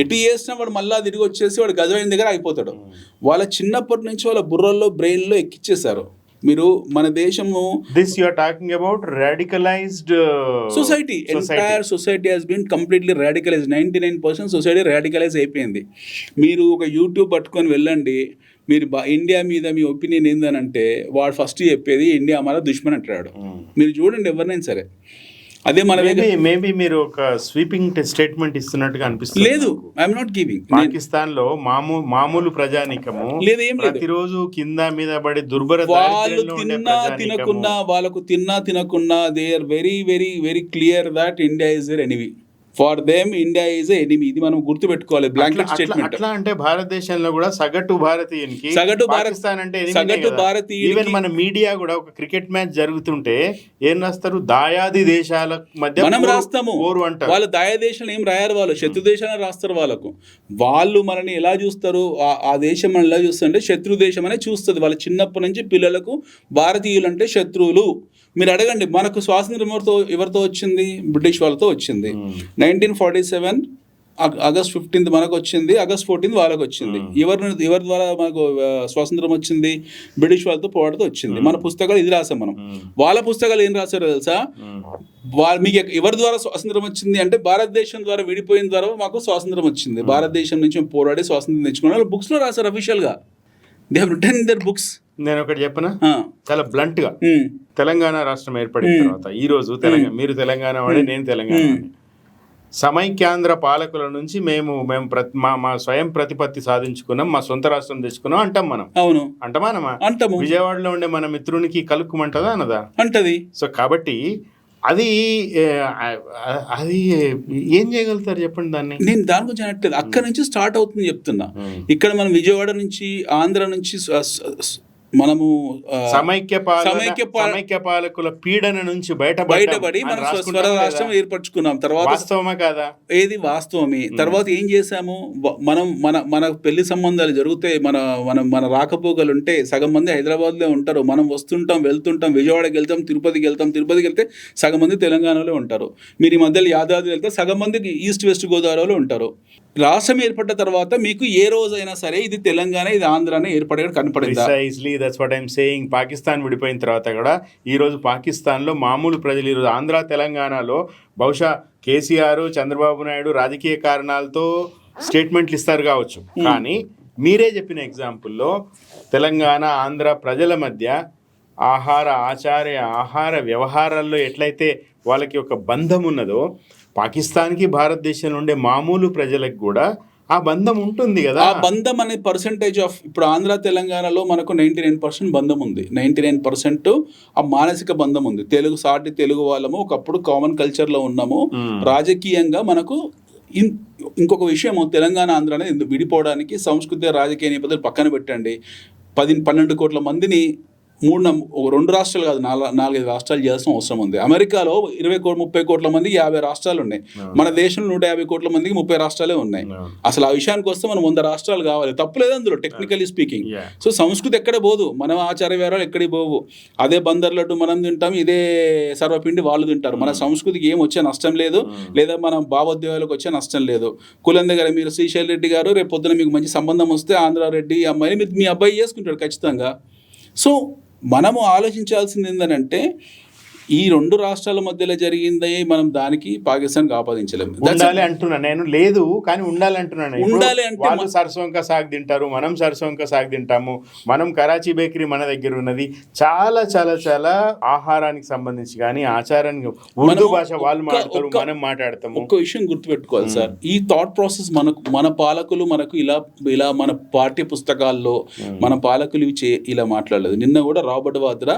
ఎటు చేసినా వాడు మళ్ళీ తిరిగి వచ్చేసి వాడు గజవాయిన్ దగ్గర అయిపోతాడు. వాళ్ళ చిన్నప్పటి నుంచి వాళ్ళ బుర్రల్లో, బ్రెయిన్లో ఎక్కిచ్చేశారు. మీరు మన దేశము this you are talking about radicalized society. Entire society has been completely radicalized. 99% society radicalize అయిపోయింది. మీరు ఒక యూట్యూబ్ పట్టుకొని వెళ్ళండి, మీరు ఇండియా మీద మీ ఒపీనియన్ ఏందనంటే వాడు ఫస్ట్ చెప్పేది ఇండియా మన దుష్మన్ అంటాడు. మీరు చూడండి ఎవరినైనా సరే. అదే మన మేబీ మీరు ఒక స్వీపింగ్ స్టేట్మెంట్ ఇస్తున్నట్టుగా అనిపిస్తుంది. లేదు, ఐఎమ్ నాట్ గివింగ్. పాకిస్తాన్ లో మామూలు ప్రజానికము ప్రతిరోజు కింద మీద పడి దుర్భర, వాళ్ళు వాళ్ళకు తినకున్నా they are very very very clear that India is their enemy. For them India is enemy. ఇది మనం గుర్తుపెట్టుకోవాలి. Blanket statement. అట్లా అంటే భారతదేశంలో కూడా సగటు భారతీయునికి పాకిస్తాన్ అంటే ఈవెన్ మన మీడియా కూడా ఒక క్రికెట్ మ్యాచ్ జరుగుతుంటే ఏం రాస్తారు? దాయాది దేశాల మధ్య మనం రాస్తాము, వాళ్ళు దాయా దేశాలు ఏం రాయారు, వాళ్ళు శత్రు దేశాలను రాస్తారు. వాళ్ళు మనని ఎలా చూస్తారు? ఆ దేశం మనం ఎలా చూస్తుంటే శత్రు దేశం అనే చూస్తుంది. వాళ్ళ చిన్నప్పటి నుంచి పిల్లలకు భారతీయులు అంటే శత్రువులు, మీరు అడగండి, మనకు స్వాతంత్రం ఎవరితో వచ్చింది? బ్రిటిష్ వాళ్ళతో వచ్చింది. 1947 ఆగస్ట్ 15 మనకు వచ్చింది, ఆగస్ట్ 14 వాళ్ళకి వచ్చింది. ఎవరి ద్వారా మనకు స్వాతంత్రం వచ్చింది? బ్రిటిష్ వాళ్ళతో పోరాడుతూ వచ్చింది. మన పుస్తకాలు ఇది రాసాం మనం. వాళ్ళ పుస్తకాలు ఏం రాశారో తెలుసా? మీకు ఎవరి ద్వారా స్వాతంత్రం వచ్చింది అంటే భారతదేశం ద్వారా విడిపోయిన ద్వారా మాకు స్వాతంత్రం వచ్చింది, భారతదేశం నుంచి పోరాడి స్వాతంత్రం తెచ్చుకున్నారు. బుక్స్ లో రాశారు అఫీషియల్ గా. They have return in there books. నేను ఒకటి చెప్పనా, చాలా బ్లంట్ గా, తెలంగాణ రాష్ట్రం ఏర్పడిన తర్వాత ఈ రోజు మీరు తెలంగాణ వాడే, నేను తెలంగాణ వాడిని. సమైక్యాంధ్ర పాలకుల నుంచి మేము మా స్వయం ప్రతిపత్తి సాధించుకున్నాం, మా సొంత రాష్ట్రం తెచ్చుకున్నాం అంటాం మనం. అవును, అంటామా? అంటాము. విజయవాడలో ఉండే మన మిత్రునికి కలుక్కుమంటదా అనదా? అంటది. సో కాబట్టి అది ఏం చేయగలుగుతారు చెప్పండి దాన్ని. నేను దాని గురించి అనట్లేదు, అక్కడ నుంచి స్టార్ట్ అవుతుంది చెప్తున్నా. ఇక్కడ మనం విజయవాడ నుంచి, ఆంధ్ర నుంచి మనము సమైక్య పాలకుల పీడన నుంచి బయటపడి మన స్వర రాష్ట్రం ఏర్పరచుకున్నాం. తర్వాత వాస్తవమా కాదా? ఏది వాస్తవమే. తర్వాత ఏం చేసాము, మనం మన పెళ్లి సంబంధాలు జరిగితే, మన రాకపోకలు ఉంటే సగం మంది హైదరాబాద్లో ఉంటారు. మనం వస్తుంటాం, వెళ్తుంటాం, విజయవాడకి వెళ్తాం, తిరుపతికి వెళ్తే సగం మంది తెలంగాణలో ఉంటారు. మీరు ఈ మధ్యలో యాదాద్రి వెళ్తే సగం మందికి ఈస్ట్ వెస్ట్ గోదావరిలో ఉంటారు. రాష్ట్రం ఏర్పడ్డ తర్వాత మీకు ఏ రోజైనా సరే ఇది తెలంగాణ, ఇది ఆంధ్ర అని ఏర్పడే కనపడిందా? That's what I'm saying. Pakistan విడిపోయిన తర్వాత కూడా ఈరోజు పాకిస్తాన్లో మామూలు ప్రజలు, ఈరోజు ఆంధ్ర తెలంగాణలో బహుశా కేసీఆర్, చంద్రబాబు నాయుడు రాజకీయ కారణాలతో స్టేట్మెంట్లు ఇస్తారు కావచ్చు, కానీ మీరే చెప్పిన ఎగ్జాంపుల్లో తెలంగాణ ఆంధ్ర ప్రజల మధ్య ఆహార వ్యవహారాల్లో ఎట్లయితే వాళ్ళకి ఒక బంధం ఉన్నదో, పాకిస్తాన్కి భారతదేశంలో ఉండే మామూలు ప్రజలకు కూడా ఆ బంధం ఉంటుంది కదా. ఆ బంధం అనే పర్సంటేజ్ ఆఫ్ ఇప్పుడు ఆంధ్ర తెలంగాణలో మనకు 99% బంధం ఉంది. 99% ఆ మానసిక బంధం ఉంది. సాటి తెలుగు వాళ్ళము ఒకప్పుడు కామన్ కల్చర్లో ఉన్నాము. రాజకీయంగా మనకు ఇంకొక విషయం, తెలంగాణ ఆంధ్ర అనేది విడిపోవడానికి సంస్కృతి రాజకీయ నేపథ్యాలు పక్కన పెట్టండి. 12 కోట్ల మందిని 2 రాష్ట్రాలు కాదు, 4-5 రాష్ట్రాలు చేయాల్సిన అవసరం ఉంది. అమెరికాలో 20-30 కోట్ల మందికి 50 రాష్ట్రాలు ఉన్నాయి. మన దేశంలో 150 కోట్ల మందికి 30 రాష్ట్రాలే ఉన్నాయి. అసలు ఆ విషయానికి వస్తే మనం 100 రాష్ట్రాలు కావాలి. తప్పులేదు అందులో, టెక్నికలీ స్పీకింగ్. సో సంస్కృతి ఎక్కడ పోదు, మన ఆచార వ్యవహారాలు ఎక్కడికి పోవు. అదే బందర్ లడ్డు మనం తింటాం, ఇదే సర్వపిండి వాళ్ళు తింటారు. మన సంస్కృతికి ఏం వచ్చే నష్టం లేదు, లేదా మన భావోద్వేగాలకు వచ్చే నష్టం లేదు. కులం దగ్గర మీరు శ్రీశైల్ రెడ్డి గారు రేపు పొద్దున మీకు మంచి సంబంధం వస్తే ఆంధ్రారెడ్డి అమ్మాయిని మీ అబ్బాయి చేసుకుంటాడు ఖచ్చితంగా. సో మనము ఆలోచించాల్సింది ఏంటంటే, ఈ 2 రాష్ట్రాల మధ్యలో జరిగింది మనం దానికి పాకిస్తాన్కి ఆపాదించలేము. ఉండాలి అంటున్నా నేను, లేదు కానీ ఉండాలి అంటున్నాను. ఉండాలి అంటే వాళ్ళు సరసోంక సాగు తింటారు, మనం సరసోంక సాగు తింటాము. మనం కరాచీ బేకరీ మన దగ్గర ఉన్నది. చాలా చాలా చాలా ఆహారానికి సంబంధించి కానీ ఆచారానికి ఉర్దూ భాష వాళ్ళు మాట్లాడతారు, మనం మాట్లాడతాము. ఒక విషయం గుర్తుపెట్టుకోవాలి సార్, ఈ థాట్ ప్రాసెస్ మన పాలకులు మనకు ఇలా మన పాఠ్య పుస్తకాల్లో మన పాలకులు ఇలా మాట్లాడలేదు. నిన్న కూడా రాబర్ట్ వాద్రా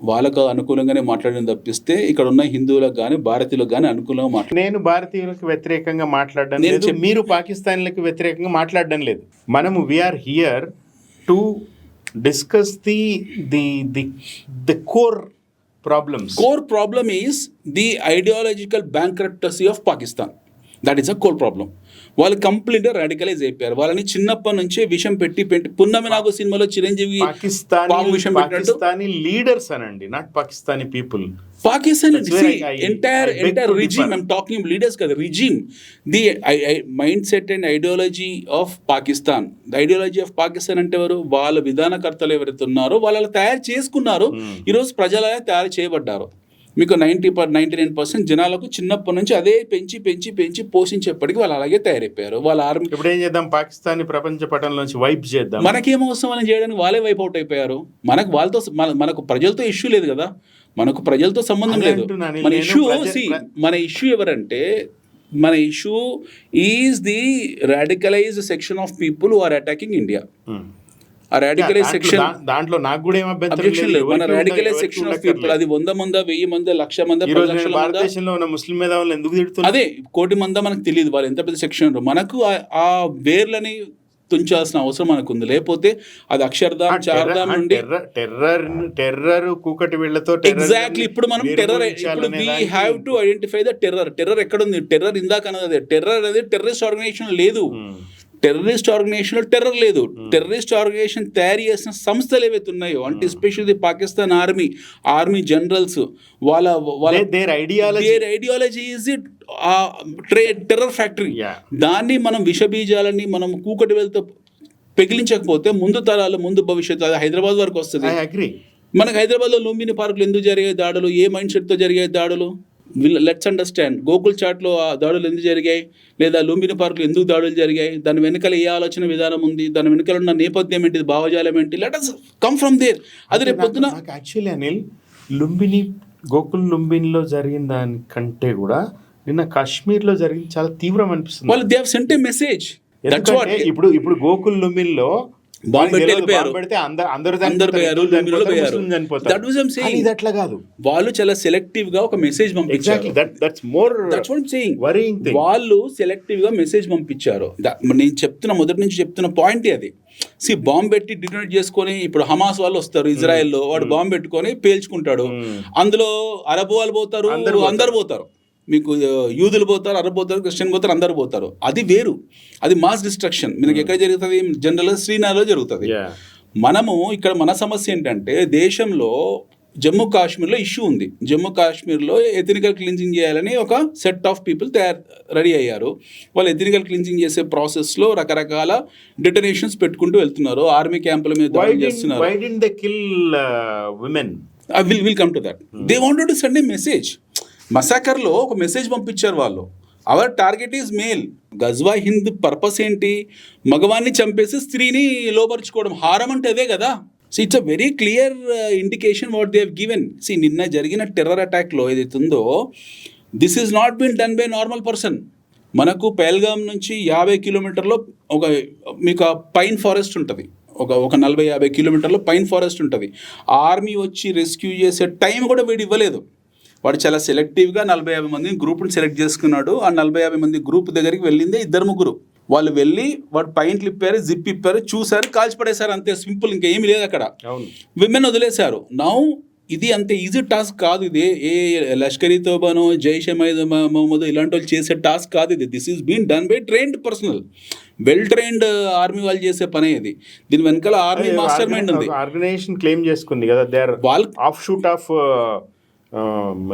వాళ్ళకు అనుకూలంగానే మాట్లాడడం తప్పిస్తే ఇక్కడ ఉన్న హిందువులకు కానీ భారతీయులకు కానీ అనుకూలంగా నేను భారతీయులకు వ్యతిరేకంగా మాట్లాడడం లేదు, మీరు పాకిస్తాన్లకు వ్యతిరేకంగా మాట్లాడడం లేదు. మనము we are here to discuss the core problems. Core problem is the ideological bankruptcy of Pakistan. That is a core problem. వాళ్ళు కంప్లీట్గా రాడికలైజ్ అయిపోయారు. వాళ్ళని చిన్నప్పటి నుంచే విషం పెట్టి పున్నమి నాగు సినిమాలో చిరంజీవి పాకిస్తానీ లీడర్స్ అనండి, not Pakistani people. Pakistan entire regime, I'm talking of leaders kada, regime, the mindset and ideology of Pakistan. The ideology of Pakistan అంటే ఎవరు? వాళ్ళ విధానకర్తలు ఎవరైతే ఉన్నారో వాళ్ళు తయారు చేసుకున్నారు, ఈరోజు ప్రజలే తయారు చేయబడ్డారు. మీకు 99% జనాలకు చిన్నప్పటి నుంచి అదే పెంచి పెంచి పెంచి పోషించేప్పటికి వాళ్ళు అలాగే తయారైపోయారు. వాళ్ళ ఆర్మీ ఇప్పుడు ఏం చేద్దాం, పాకిస్తాన్ ప్రపంచ పటంలోంచి వైప్ చేద్దాం. మనకేం అవసరం అని చేయడానికి వాళ్ళే వైప్ అవుట్ అయిపోయారు. మనకు ప్రజలతో ఇష్యూ లేదు కదా, మనకు ప్రజలతో సంబంధం లేదు. మన ఇష్యూ ఎవరంటే, మన issue is the radicalized section of people who are attacking India. ఆ రాడికలైజ్ సెక్షన్ దాంట్లో నాకు కూడా ఏం అభ్యంతరం లేదు. మన రాడికలైజ్ సెక్షన్ ఆఫ్ పీపుల్, అది 100 మంది 1000 మంది 1,00,000 మంది భారతదేశంలో ఉన్న ముస్లిం మేధావులు ఎందుకు తిడుతున్నారు? అదే 1 కోటి మంది మనకు తెలియదు వాళ్ళు ఎంత పెద్ద సెక్షన్. మనకు ఆ వేర్లని తుంచాల్సిన అవసరం మనకు ఉంది. లేకపోతే అది అక్షర్ధామ్ చార్ధామ్ నుండి టెర్రర్ కూకటి వీళ్ళతో ఎగ్జాక్ట్లీ ఇప్పుడు మనం ఇప్పుడు we have to identify the terror ఎక్కడ ఉంది. టెర్రర్ ఇందాక అన్నది, టెర్రర్ అనేది టెర్రరిస్ట్ ఆర్గనైజేషన్ లేదు. టెర్రరిస్ట్ ఆర్గనైజేషన్లో టెర్రర్ లేదు. టెర్రరిస్ట్ ఆర్గనైజేషన్ తయారు చేసిన సంస్థలు ఏవైతే ఉన్నాయో, అంటే ఎస్పెషల్లీ పాకిస్తాన్ ఆర్మీ జనరల్స్, వాళ్ళ their ideology is it terror factory. దాన్ని మనం విషబీజాలని మనం కూకటి వెళ్తే పెగిలించకపోతే ముందు తరాలు, ముందు భవిష్యత్తు అది హైదరాబాద్ వరకు వస్తుంది. మనకు హైదరాబాద్లో లుంబిని పార్కులు ఎందుకు జరిగాయి దాడులు, ఏ మైండ్ సెట్తో జరిగాయి దాడులు? Let's understand. గోకుల్ చాట్లో ఆ దాడులు ఎందుకు జరిగాయి, లేదా లుంబిని పార్కులు ఎందుకు దాడులు జరిగాయి, దాని వెనకాల ఏ ఆలోచన విధానం ఉంది, దాని వెనకాల ఉన్న నేపథ్యం ఏంటి, భావజాలం ఏంటి, let us come from there. అది రేపు పొద్దున యాక్చువల్లీ అనిల్, లుంబినిలో జరిగిన దానికంటే కూడా నిన్న కాశ్మీర్లో జరిగింది చాలా తీవ్రం అనిపిస్తుంది. వాళ్ళు they have sent a message. ఇప్పుడు గోకుల్ లుంబినిలో వాళ్ళు చాలా సెలెక్టివ్ గా ఒక మెసేజ్ పంపించారు. వాళ్ళు సెలెక్టివ్ గా మెసేజ్ పంపించారు. నేను మొదటి నుంచి చెప్తున్న పాయింట్ అది. బాంబు పెట్టి డిటోనేట్ చేసుకొని, ఇప్పుడు హమాస్ వాళ్ళు వస్తారు ఇజ్రాయెల్లో, వాడు బాంబు పెట్టుకొని పేల్చుకుంటాడు. అందులో అరబ్ వాళ్ళు పోతారు, అందరు పోతారు. మీకు యూదులు పోతారు, అరబ్ పోతారు, క్రిస్టియన్ పోతారు, అందరు పోతారు. అది వేరు, అది మాస్ డిస్ట్రక్షన్. మీకు ఎక్కడ జరుగుతుంది? జనరల్గా శ్రీనగర్లో జరుగుతుంది. మనము ఇక్కడ మన సమస్య ఏంటంటే, దేశంలో జమ్మూ కాశ్మీర్లో ఇష్యూ ఉంది. జమ్మూ కాశ్మీర్లో ఎథనికల్ క్లీన్జింగ్ చేయాలని ఒక సెట్ ఆఫ్ పీపుల్ రెడీ అయ్యారు. వాళ్ళు ఎథనికల్ క్లీన్జింగ్ చేసే ప్రాసెస్లో రకరకాల డిటనేషన్స్ పెట్టుకుంటూ వెళ్తున్నారు. ఆర్మీ క్యాంపుల మీద దాడి చేస్తున్నారు. Will come to that. They wanted to send a message. మసాకర్లో ఒక మెసేజ్ పంపించారు వాళ్ళు. Our target is male. Ghazwa Hind purpose ఏంటి? మగవాన్ని చంపేసి స్త్రీని లోపరుచుకోవడం. హారం అంటే అదే కదా. So it's a very clear indication what they have given. నిన్న జరిగిన టెర్రర్ అటాక్లో ఏదైతే ఉందో, this is not been done by normal person. మనకు పెహల్గాం నుంచి 50 కిలోమీటర్లో మీకు పైన్ ఫారెస్ట్ ఉంటుంది. ఒక 40-50 కిలోమీటర్లో పైన్ ఫారెస్ట్ ఉంటుంది. ఆర్మీ వచ్చి రెస్క్యూ చేసే టైం కూడా వీడు ఇవ్వలేదు. వాడు చాలా సెలెక్టివ్గా 40-50 మంది గ్రూప్ని సెలెక్ట్ చేసుకున్నాడు. ఆ 40-50 మంది గ్రూప్ దగ్గరికి వెళ్ళిందే 2-3. వాళ్ళు వెళ్ళి వాడు పైంట్లు ఇప్పారు, జిప్ ఇప్పారు, చూసారు, కాల్చి పడేశారు, అంతే సింపుల్. ఇంకా ఏమీ లేదు అక్కడ. విమెన్ వదిలేశారు. నౌ ఇది అంతే ఈజీ టాస్క్ కాదు. ఇది ఏ లష్కరీ తోబానో, జైషే మహమ్మద్ ఇలాంటి వాళ్ళు చేసే టాస్క్ కాదు ఇది. This is been done by trained personnel, well trained army వాళ్ళు చేసే పనే ఇది. దీని వెనకాల ఆర్మీ మాస్టర్ మైండ్ ఉంది. ఆర్గనైజేషన్ క్లెయిమ్ చేసుకుంది కదా, they are offshoot of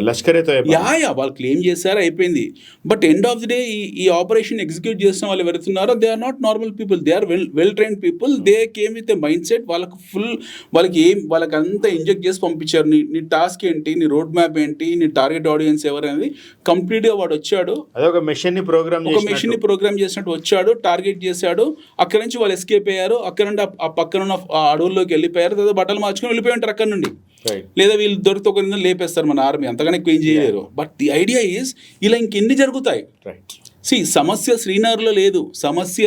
Lashkar-e-Taiba. వాళ్ళు క్లెయిమ్ చేశారు, అయిపోయింది. But end of the day ఈ ఆపరేషన్ ఎగ్జిక్యూట్ చేస్తున్న వాళ్ళు ఎవరుతున్నారో, they are not normal people, they are well trained people. They came with a mindset. వాళ్ళకి అంతా ఇంజెక్ట్ చేసి పంపించారు. నీ టాస్క్ ఏంటి, నీ రోడ్ మ్యాప్ ఏంటి, నీ టార్గెట్ ఆడియన్స్ ఎవరు అనేది కంప్లీట్గా వాడు వచ్చాడు. అదొక మెషిన్ని ప్రోగ్రామ్ చేసినట్టు వచ్చాడు, టార్గెట్ చేశాడు. అక్కడ నుంచి వాళ్ళు ఎస్కేప్ అయ్యారు. అక్కడ నుండి ఆ పక్కన అడవుల్లోకి వెళ్ళిపోయారు. తర్వాత బట్టలు మార్చుకొని వెళ్ళిపోయి ఉంటారు అక్కడ నుండి. లేదా వీళ్ళు దొరికితే ఒక లేపేస్తారు మన ఆర్మీ. అంతగానే ఎక్కువ ఏం చేయలేరు. బట్ ది ఐడియా ఈజ్ ఇలా ఇంకెన్ని జరుగుతాయి. సమస్య శ్రీనగర్లో లేదు, సమస్య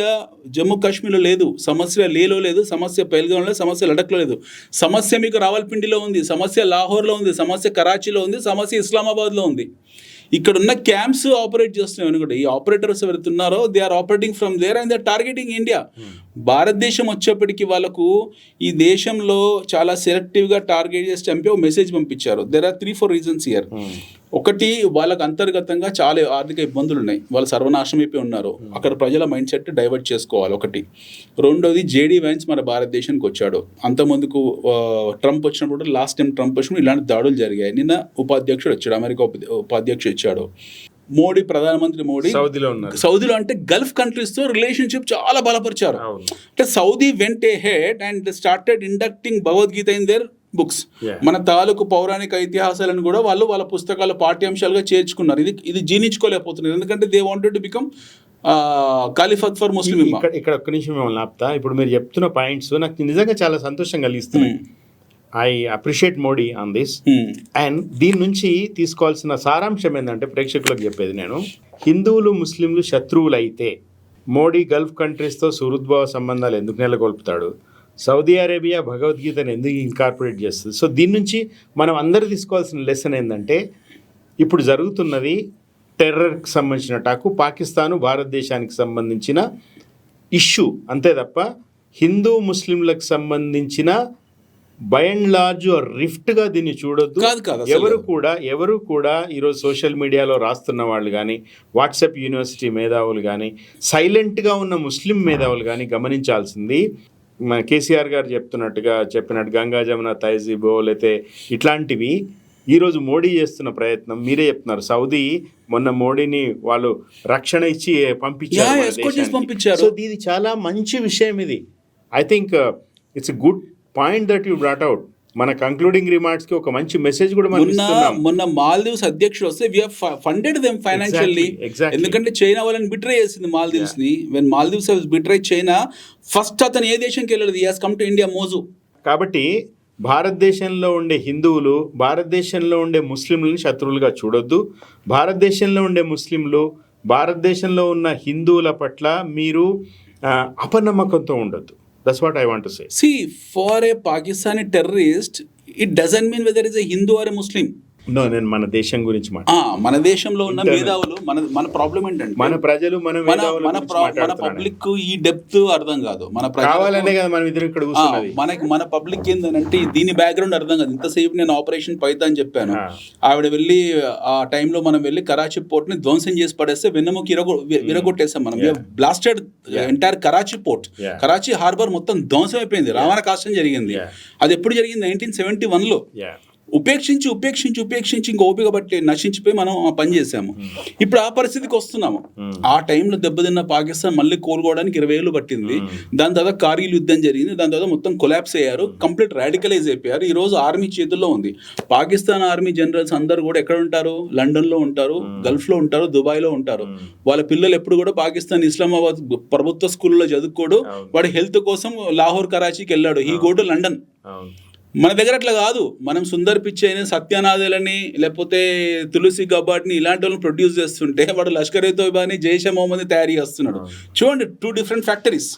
జమ్మూ కాశ్మీర్లో లేదు, సమస్య లేలో లేదు, సమస్య పెహల్గాంలో, సమస్య లడఖ్లో లేదు. సమస్య మీకు రావల్పిండిలో ఉంది, సమస్య లాహోర్లో ఉంది, సమస్య కరాచీలో ఉంది, సమస్య ఇస్లామాబాద్లో ఉంది. ఇక్కడ ఉన్న క్యాంప్స్ ఆపరేట్ చేస్తున్నాయి అనుకుంటే, ఈ ఆపరేటర్స్ ఎవరుతున్నారో they are operating from there and they are targeting India. భారతదేశం వచ్చేప్పటికి వాళ్ళకు ఈ దేశంలో చాలా సెలెక్టివ్గా టార్గెట్ చేసి చంపి ఒక మెసేజ్ పంపించారు. There are 3-4 reasons here. ఒకటి, వాళ్ళకు అంతర్గతంగా చాలా ఆర్థిక ఇబ్బందులు ఉన్నాయి, వాళ్ళు సర్వనాశనం అయిపోయి ఉన్నారు. అక్కడ ప్రజల మైండ్ సెట్ డైవర్ట్ చేసుకోవాలి ఒకటి. రెండోది, జేడీ వ్యాన్స్ మన భారతదేశానికి వచ్చాడు. అంతమందుకు ట్రంప్ వచ్చినప్పుడు, లాస్ట్ టైం ట్రంప్ వచ్చినప్పుడు ఇలాంటి దాడులు జరిగాయి. నిన్న ఉపాధ్యక్షుడు వచ్చాడు, అమెరికా ఉపాధ్యక్షుడు వచ్చాడు. మోడీ, ప్రధానమంత్రి మోడీ సౌదీలో అంటే గల్ఫ్ కంట్రీస్తో రిలేషన్షిప్ చాలా బలపరిచారు. అంటే Saudi vent A head and started inducting Bhagavad Gita in there books. మన తాలూకు పౌరాణిక ఇతిహాసాలను కూడా వాళ్ళు వాళ్ళ పుస్తకాల పాఠ్యాంశాలుగా చేర్చుకున్నారు. ఇది జీర్ణించుకోలేకపోతున్నారు, ఎందుకంటే దే వాంటెడ్ టు బికమ్ ఖలీఫత్ ఫర్ ముస్లిం. ఇక్కడ ఒక్క నిమిషం మిమ్మల్ని ఆపుతా. ఇప్పుడు మీరు చెప్తున్న పాయింట్స్ నాకు నిజంగా చాలా సంతోషం కలిగిస్తున్నాయి. I appreciate Modi on this. And దీని నుంచి తీసుకోవాల్సిన సారాంశం ఏంటంటే, ప్రేక్షకులకు చెప్పేది నేను, హిందువులు ముస్లింలు శత్రువులు అయితే మోడీ గల్ఫ్ కంట్రీస్తో సుహృద్భావ సంబంధాలు ఎందుకు నెలకొల్పుతాడు, సౌదీ అరేబియా భగవద్గీతను ఎందుకు ఇన్కార్పొరేట్ చేస్తుంది. సో దీని నుంచి మనం అందరూ తీసుకోవాల్సిన లెసన్ ఏంటంటే, ఇప్పుడు జరుగుతున్నది టెర్రర్కి సంబంధించిన అటాకు, పాకిస్తాను భారతదేశానికి సంబంధించిన ఇష్యూ అంతే తప్ప హిందూ ముస్లింలకు సంబంధించిన బై అండ్ లార్జ్ రిఫ్ట్ గా దీన్ని చూడొద్దు. కాదు ఎవరు కూడా ఈరోజు సోషల్ మీడియాలో రాస్తున్న వాళ్ళు కానీ, వాట్సాప్ యూనివర్సిటీ మేధావులు కానీ, సైలెంట్ గా ఉన్న ముస్లిం మేధావులు కానీ గమనించాల్సింది, కేసీఆర్ గారు చెప్పినట్టు గంగా జమున తహజీబో లేతే ఇట్లాంటివి ఈరోజు మోడీ చేస్తున్న ప్రయత్నం. మీరే చెప్తున్నారు, సౌదీ మొన్న మోడీని వాళ్ళు రక్షణ ఇచ్చి పంపించారు. సో ఇది చాలా మంచి విషయం. ఇది I think it's good point that you brought out. మన కంక్లూడింగ్ రిమార్క్స్ కి ఒక మంచి మెసేజ్ కూడా మనం ఇస్తున్నాం. మొన్న మాల్దీవ్స్ అధ్యక్షుడు వస్తే we have funded them financially. ఎందుకంటే చైనా వాళ్ళని బిట్రే చేసింది మాల్దీవ్స్ ని. When Maldives has betray China, first అతను ఏ దేశంకి వెళ్ళలేదు, he has come to India మోజు. కాబట్టి భారతదేశంలో ఉండే హిందువులు భారతదేశంలో ఉండే ముస్లింలను శత్రువులుగా చూడొద్దు. భారతదేశంలో ఉండే ముస్లింలు భారతదేశంలో ఉన్న హిందువుల పట్ల మీరు అపనమ్మకంతో ఉండొద్దు. That's what I want to say. See, for a Pakistani terrorist, it doesn't mean whether it's a Hindu or a Muslim. No, నేను మన దేశం గురించి మన దేశంలో ఉన్న మేధావులు, మన ప్రాబ్లం ఏంటంటే మన ప్రజలు మన పబ్లిక్ ఈ డెప్త్ అర్థం కాదు. మన పబ్లిక్ ఏంటంటే దీని బ్యాక్గ్రౌండ్ అర్థం కాదు. ఇంతసేపు నేను ఆపరేషన్ పైథాన్ చెప్పాను, ఆవిడ వెళ్ళి ఆ టైంలో మనం వెళ్ళి కరాచీ పోర్ట్ ని ధ్వంసం చేసి పడేస్తే వెన్నెముక విరగొట్టేస్తాం మనం. Blasted entire Karachi port, Karachi harbour మొత్తం ధ్వంసం అయిపోయింది, రావణ కాష్టం జరిగింది. అది ఎప్పుడు జరిగింది? 1971లో. ఉపేక్షించి ఇంకా ఓపిక బట్టి నశించిపోయి మనం ఆ పని చేసాము. ఇప్పుడు ఆ పరిస్థితికి వస్తున్నాము. ఆ టైంలో దెబ్బతిన్న పాకిస్తాన్ మళ్ళీ కోలుకోవడానికి 20 ఏళ్ళు పట్టింది. దాని తర్వాత కార్గిల్ యుద్ధం జరిగింది. దాని తర్వాత మొత్తం కొలాప్స్ అయ్యారు, కంప్లీట్ రాడికలైజ్ అయిపోయారు. ఈ రోజు ఆర్మీ చేతుల్లో ఉంది. పాకిస్తాన్ ఆర్మీ జనరల్స్ అందరూ కూడా ఎక్కడ ఉంటారు? లండన్ లో ఉంటారు, గల్ఫ్ లో ఉంటారు, దుబాయ్ లో ఉంటారు. వాళ్ళ పిల్లలు ఎప్పుడు కూడా పాకిస్తాన్ ఇస్లామాబాద్ ప్రభుత్వ స్కూల్లో చదువుకోడు. వాడి హెల్త్ కోసం లాహోర్, కరాచీకి వెళ్ళాడు. ఈ గో టు లండన్. మన దగ్గర అట్లా కాదు. మనం సుందర్ పిచ్చైని, సత్యనాథలని, లేకపోతే తులసి గబాడ్ని ఇలాంటి వాళ్ళని ప్రొడ్యూస్ చేస్తుంటే వాడు లష్కర్-ఏ తోయిబాని, జైషే మొహమ్మద్ని తయారు చేస్తున్నాడు. చూడండి, 2 డిఫరెంట్ ఫ్యాక్టరీస్.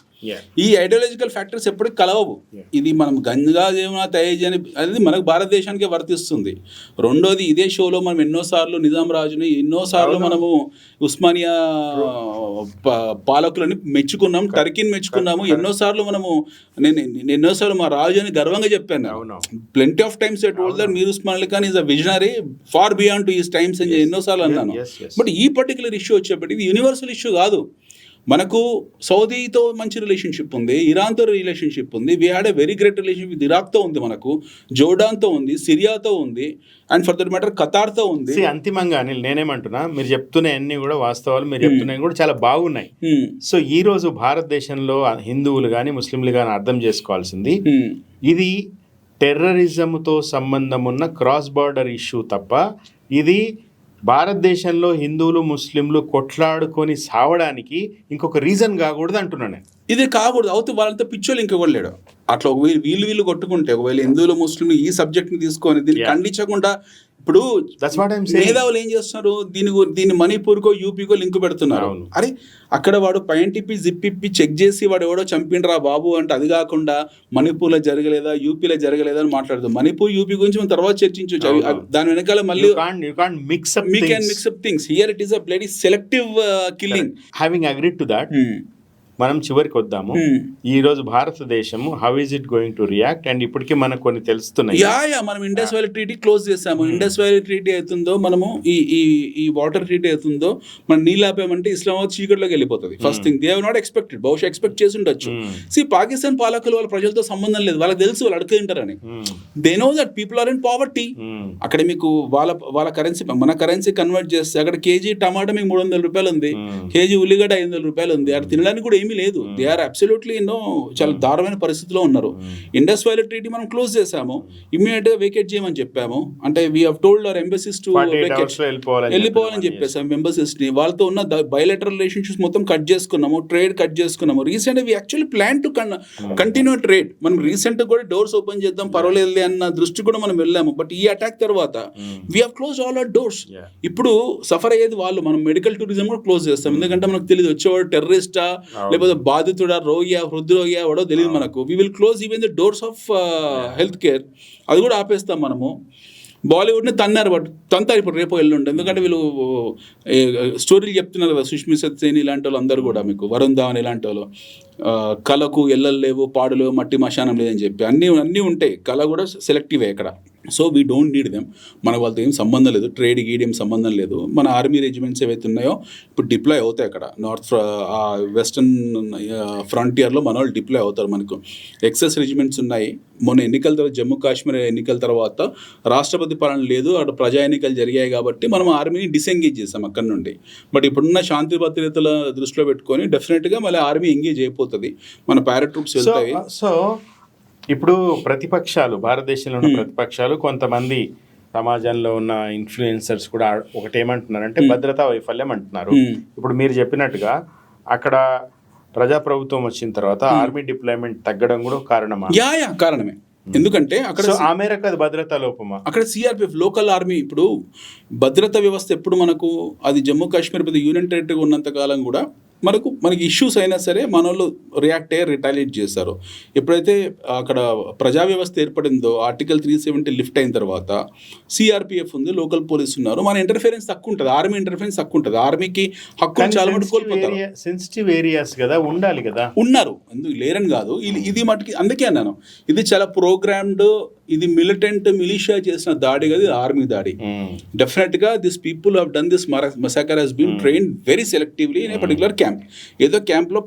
ఈ ఐడియాలజికల్ ఫ్యాక్టర్స్ ఎప్పటికి కలవవు. ఇది మనం గంగా జమున తయారు అనేది మనకు భారతదేశానికే వర్తిస్తుంది. రెండోది, ఇదే షోలో మనం ఎన్నోసార్లు నిజాం రాజుని, ఎన్నోసార్లు మనము ఉస్మానియా పాలకులని మెచ్చుకున్నాం, టర్కీని మెచ్చుకున్నాము. ఎన్నోసార్లు ఎన్నోసార్లు మా రాజు అని గర్వంగా చెప్పాను. Plenty of times I told that Mir Osman Ali Khan is a visionary far beyond to his times అని ఎన్నోసార్లు అన్నాను. బట్ ఈ పర్టికులర్ ఇష్యూ వచ్చేప్పటికి ఇది యూనివర్సల్ ఇష్యూ కాదు. మనకు సౌదీతో మంచి రిలేషన్షిప్ ఉంది, ఇరాన్తో రిలేషన్షిప్ ఉంది, we had a very great relationship with ఇరాక్తో ఉంది, మనకు జోర్డాన్తో ఉంది, సిరియాతో ఉంది, అండ్ ఫర్ దట్ మ్యాటర్ ఖతార్తో ఉంది. అంతిమంగా అనిల్, నేనేమంటున్నా, మీరు చెప్తున్న అన్ని కూడా వాస్తవాలు, మీరు చెప్తున్నాయి కూడా చాలా బాగున్నాయి. సో ఈ రోజు భారతదేశంలో హిందువులు కానీ ముస్లింలు కానీ అర్థం చేసుకోవాల్సింది, ఇది టెర్రరిజంతో సంబంధం ఉన్న క్రాస్ బార్డర్ ఇష్యూ తప్ప ఇది భారతదేశంలో హిందువులు ముస్లింలు కొట్లాడుకొని సావడానికి ఇంకొక రీజన్ కాకూడదు అంటున్నాను నేను. ఇది కాకూడదు. అవుతూ వాళ్ళంతా పిచ్చోళ్ళు ఇంకొకలేడు. అట్లా వీళ్ళు కొట్టుకుంటే, ఒకవేళ హిందువులు ముస్లింలు ఈ సబ్జెక్ట్ని తీసుకొని దీన్ని ఖండించకుండా, ఇప్పుడు మేధావులు ఏం చేస్తున్నారు, దీన్ని మణిపూర్కో యూపీకో లింక్ పెడుతున్నారు. అరే అక్కడ వాడు పైంటిప్పి జిప్పిప్పి చెక్ చేసి వాడు ఎవడో చంపిండ్రా బాబు అంటే, అది కాకుండా మణిపూర్లో జరగలేదా, యూపీలో జరగలేదా అని మాట్లాడుతాం. మణిపూర్, యూపీ గురించి మనం తర్వాత చర్చించవచ్చు. దాని వెనకాల మళ్ళీ mix up things. Here it is a bloody selective killing. Having agreed to that, మనం చివరికి వద్దాము. ఈ రోజు భారతదేశము how is it going to react, and ఇప్పటికీ మనకు కొన్ని తెలుస్తున్నాయి. మనం ఇండస్ వ్యాలీ ట్రీటీ క్లోజ్ చేసాము. ఇండస్ వ్యాలీ ట్రీటీ అవుతుందో, మనము ఈ వాటర్ ట్రీటీ అవుతుందో, మనం నీళ్ళు ఆపామంటే ఇస్లామాబాద్ చీకట్లోకి వెళ్ళిపోతుంది. First thing they have not expected. బహుశా ఎక్స్పెక్ట్ చేసి ఉండొచ్చు. పాకిస్తాన్ పాలకులు వాళ్ళ ప్రజలతో సంబంధం లేదు, వాళ్ళకి తెలుసు వాళ్ళు అడుగుతుంటారని. They know that people are in poverty. అక్కడ మీకు వాళ్ళ కరెన్సీ, మన కరెన్సీ కన్వర్ట్ చేస్తే అక్కడ కేజీ టమాటా మీకు 300 రూపాయలు ఉంది, కేజీ ఉల్లిగడ్డ 500 రూపాయలు ఉంది. అక్కడ తినడానికి కూడా ఏమీ లేదు. దే ఆర్ అబ్సల్యూట్లీ చాలా దారుణమైన పరిస్థితిలో ఉన్నారు. ఇండస్ వ్యాలీ ట్రీటీ మనం క్లోజ్ చేసాము, ఇమ్మీడియట్ గా వేకేట్ చేయమని చెప్పాము. అంటే we have told our embassies to వెళ్ళిపోవాలని చెప్పేసాం ఎంబసీస్ ని. వాళ్ళతో ఉన్న బయోలెటరల్ రిలేషన్షిప్స్ మొత్తం కట్ చేసుకున్నాము, ట్రేడ్ కట్ చేసుకున్నాము. Recent we actually plan to continue trade. మనం రీసెంట్ కూడా డోర్స్ ఓపెన్ చేద్దాం, పర్వాలేదు అన్న దృష్టి కూడా మనం వెళ్ళాము. బట్ ఈ అటాక్ తర్వాత we have close all our doors. ఇప్పుడు సఫర్ అయ్యేది వాళ్ళు. మనం మెడికల్ టూరిజం కూడా క్లోజ్ చేస్తాం, ఎందుకంటే మనకు తెలియదు వచ్చేవాడు టెర్రరిస్టా లేకపోతే బాధితుడా, రోగియా, హృద్రోగియా ఎవడో తెలియదు మనకు. We will close even the doors of health care. అది కూడా ఆపేస్తాం మనము. బాలీవుడ్ని తన్నారు తంతారు ఇప్పుడు రేపు ఎల్లుండి. ఎందుకంటే వీళ్ళు స్టోరీలు చెప్తున్నారు కదా, సుష్మి సత్సేని ఇలాంటి వాళ్ళు అందరూ కూడా, మీకు వరుణ్ ధావన్ ఇలాంటి వాళ్ళు, కళకు ఎల్లలు లేవు, పాడులు మట్టి మశానం లేదని చెప్పి అన్నీ ఉంటాయి. కళ కూడా సెలెక్టివే ఇక్కడ. So we don't need them. మన వాళ్ళతో ఏం సంబంధం లేదు, ట్రేడ్ గీడ్ ఏం సంబంధం లేదు. మన ఆర్మీ రెజిమెంట్స్ ఏవైతే ఉన్నాయో ఇప్పుడు డిప్లాయ్ అవుతాయి అక్కడ. వెస్టర్న్ ఫ్రంటియర్లో మన వాళ్ళు డిప్లాయ్ అవుతారు. మనకు ఎక్సెస్ రెజిమెంట్స్ ఉన్నాయి. మొన్న ఎన్నికల తర్వాత, జమ్మూ కాశ్మీర్ ఎన్నికల తర్వాత రాష్ట్రపతి పాలన లేదు, అక్కడ ప్రజా ఎన్నికలు జరిగాయి కాబట్టి మనం ఆర్మీని డిసెంగేజ్ చేసాం అక్కడ నుండి. బట్ ఇప్పుడున్న శాంతి భద్రతల దృష్టిలో పెట్టుకొని డెఫినెట్గా మళ్ళీ ఆర్మీ ఎంగేజ్ అయిపోతుంది, మన పారాట్రూప్స్ వెళ్తాయి. సో ఇప్పుడు ప్రతిపక్షాలు, భారతదేశంలో ఉన్న ప్రతిపక్షాలు, కొంతమంది సమాజంలో ఉన్న ఇన్ఫ్లుయెన్సర్స్ కూడా ఒకటేమంటున్నారంటే భద్రతా వైఫల్యం అంటున్నారు. ఇప్పుడు మీరు చెప్పినట్టుగా అక్కడ ప్రజాప్రభుత్వం వచ్చిన తర్వాత ఆర్మీ డిప్లాయ్మెంట్ తగ్గడం కూడా కారణమా? కారణమే. ఎందుకంటే అక్కడ ఆ మేరకు అది భద్రతా లోపమా? అక్కడ సిఆర్పిఎఫ్ లోకల్ ఆర్మీ, ఇప్పుడు భద్రతా వ్యవస్థ ఎప్పుడు మనకు అది జమ్మూ కాశ్మీర్ పెద్ద యూనియన్ టెరిటరీగా ఉన్నంత కాలం కూడా మనకి ఇష్యూస్ అయినా సరే మన వాళ్ళు రియాక్ట్ అయ్యి రిటాలియేట్ చేశారు. ఎప్పుడైతే అక్కడ ప్రజా వ్యవస్థ ఏర్పడిందో, ఆర్టికల్ 370 లిఫ్ట్ అయిన తర్వాత సిఆర్పిఎఫ్ ఉంది, లోకల్ పోలీస్ ఉన్నారు, మన ఇంటర్ఫరెన్స్ తక్కువ ఉంటుంది, ఆర్మీ ఇంటర్ఫరెన్స్ తక్కువ ఉంటుంది. ఆర్మీకి హక్కులు చాలా మటుకు కోల్పోతారు. సెన్సిటివ్ ఏరియాస్ కదా, ఉండాలి కదా, ఉన్నారు, ఎందుకు లేరని కాదు. ఇది మటుకి అందుకే అన్నాను, ఇది చాలా ప్రోగ్రామ్డ్, ఇది మిలిటెంట్ మిలిషియా చేసిన దాడి కదా, ఆర్మీ దాడి. డెఫినెట్గా this people have done this massacre has been trained very selectively in a particular camp. ఏదో క్యాంప్లో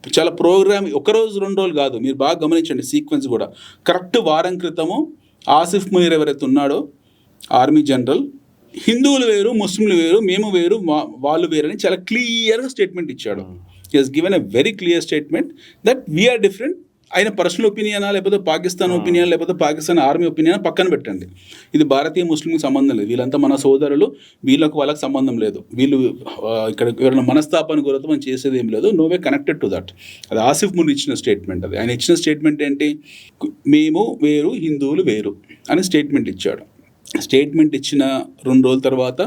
చాలా ప్రోగ్రామ్, ఒక రోజు 2 రోజులు కాదు, మీరు బాగా గమనించండి సీక్వెన్స్ కూడా. కరెక్ట్ వారం క్రితము ఆసిఫ్ మునీర్ ఎవరైతే ఉన్నాడో ఆర్మీ జనరల్, హిందువులు వేరు, ముస్లింలు వేరు, మేము వేరు, వాళ్ళు వేరు అని చాలా క్లియర్గా స్టేట్మెంట్ ఇచ్చాడు. He has given a very clear statement that we are different. ఆయన పర్సనల్ ఒపీనియనా, లేకపోతే పాకిస్తాన్ ఒపీనియన్, లేకపోతే పాకిస్తాన్ ఆర్మీ ఒపీనియన్ పక్కన పెట్టండి. ఇది భారతీయ ముస్లింకి సంబంధం లేదు, వీళ్ళంతా మన సోదరులు, వాళ్ళకి సంబంధం లేదు. వీళ్ళు ఇక్కడ ఎవరైనా మనస్తాపానికి గురతో మనం చేసేది ఏం లేదు. No way connected to that. అది ఆసిఫ్ మునీర్ ఇచ్చిన స్టేట్మెంట్. అది ఆయన ఇచ్చిన స్టేట్మెంట్ ఏంటి, మేము వేరు, హిందువులు వేరు అని స్టేట్మెంట్ ఇచ్చాడు. స్టేట్మెంట్ ఇచ్చిన 2 రోజుల తర్వాత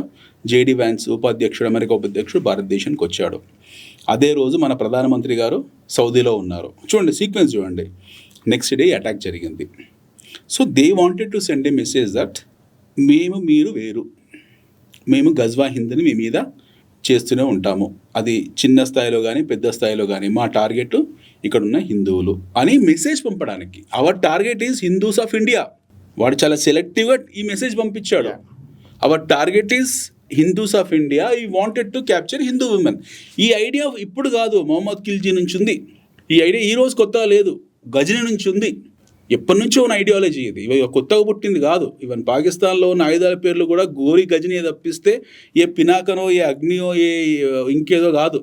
జేడీ వ్యాన్స్ ఉపాధ్యక్షుడు, అమెరికా ఉపాధ్యక్షుడు భారతదేశానికి వచ్చాడు. అదే రోజు మన ప్రధానమంత్రి గారు సౌదీలో ఉన్నారు. చూడండి సీక్వెన్స్ చూడండి. నెక్స్ట్ డే అటాక్ జరిగింది. So they wanted to send a message that మీరు వేరు, మేము గజ్వా హింద్ని మీ మీద చేస్తూనే ఉంటాము, అది చిన్న స్థాయిలో కానీ పెద్ద స్థాయిలో కానీ మా టార్గెట్ ఇక్కడున్న హిందువులు అని మెసేజ్ పంపడానికి. Our target is Hindus of India. వాడు చాలా సెలెక్టివ్గా ఈ మెసేజ్ పంపించాడు. Our target is Hindus of India, he wanted to capture Hindu women. ఈ ఐడియా ఇప్పుడు కాదు, మొహమ్మద్ ఖిల్జీ నుంచి ఉంది ఈ ఐడియా. ఈ రోజు కొత్తగా లేదు, గజనీ నుంచి ఉంది, ఎప్పటి నుంచో ఉన్న ఐడియాలజీ ఇది. ఇవి కొత్తగా పుట్టింది కాదు. ఈవెన్ పాకిస్తాన్లో ఉన్న ఆయుధాల పేర్లు కూడా గోరీ గజనీ తప్పిస్తే ఏ పినాకనో, ఏ అగ్నియో, ఏ ఇంకేదో కాదు.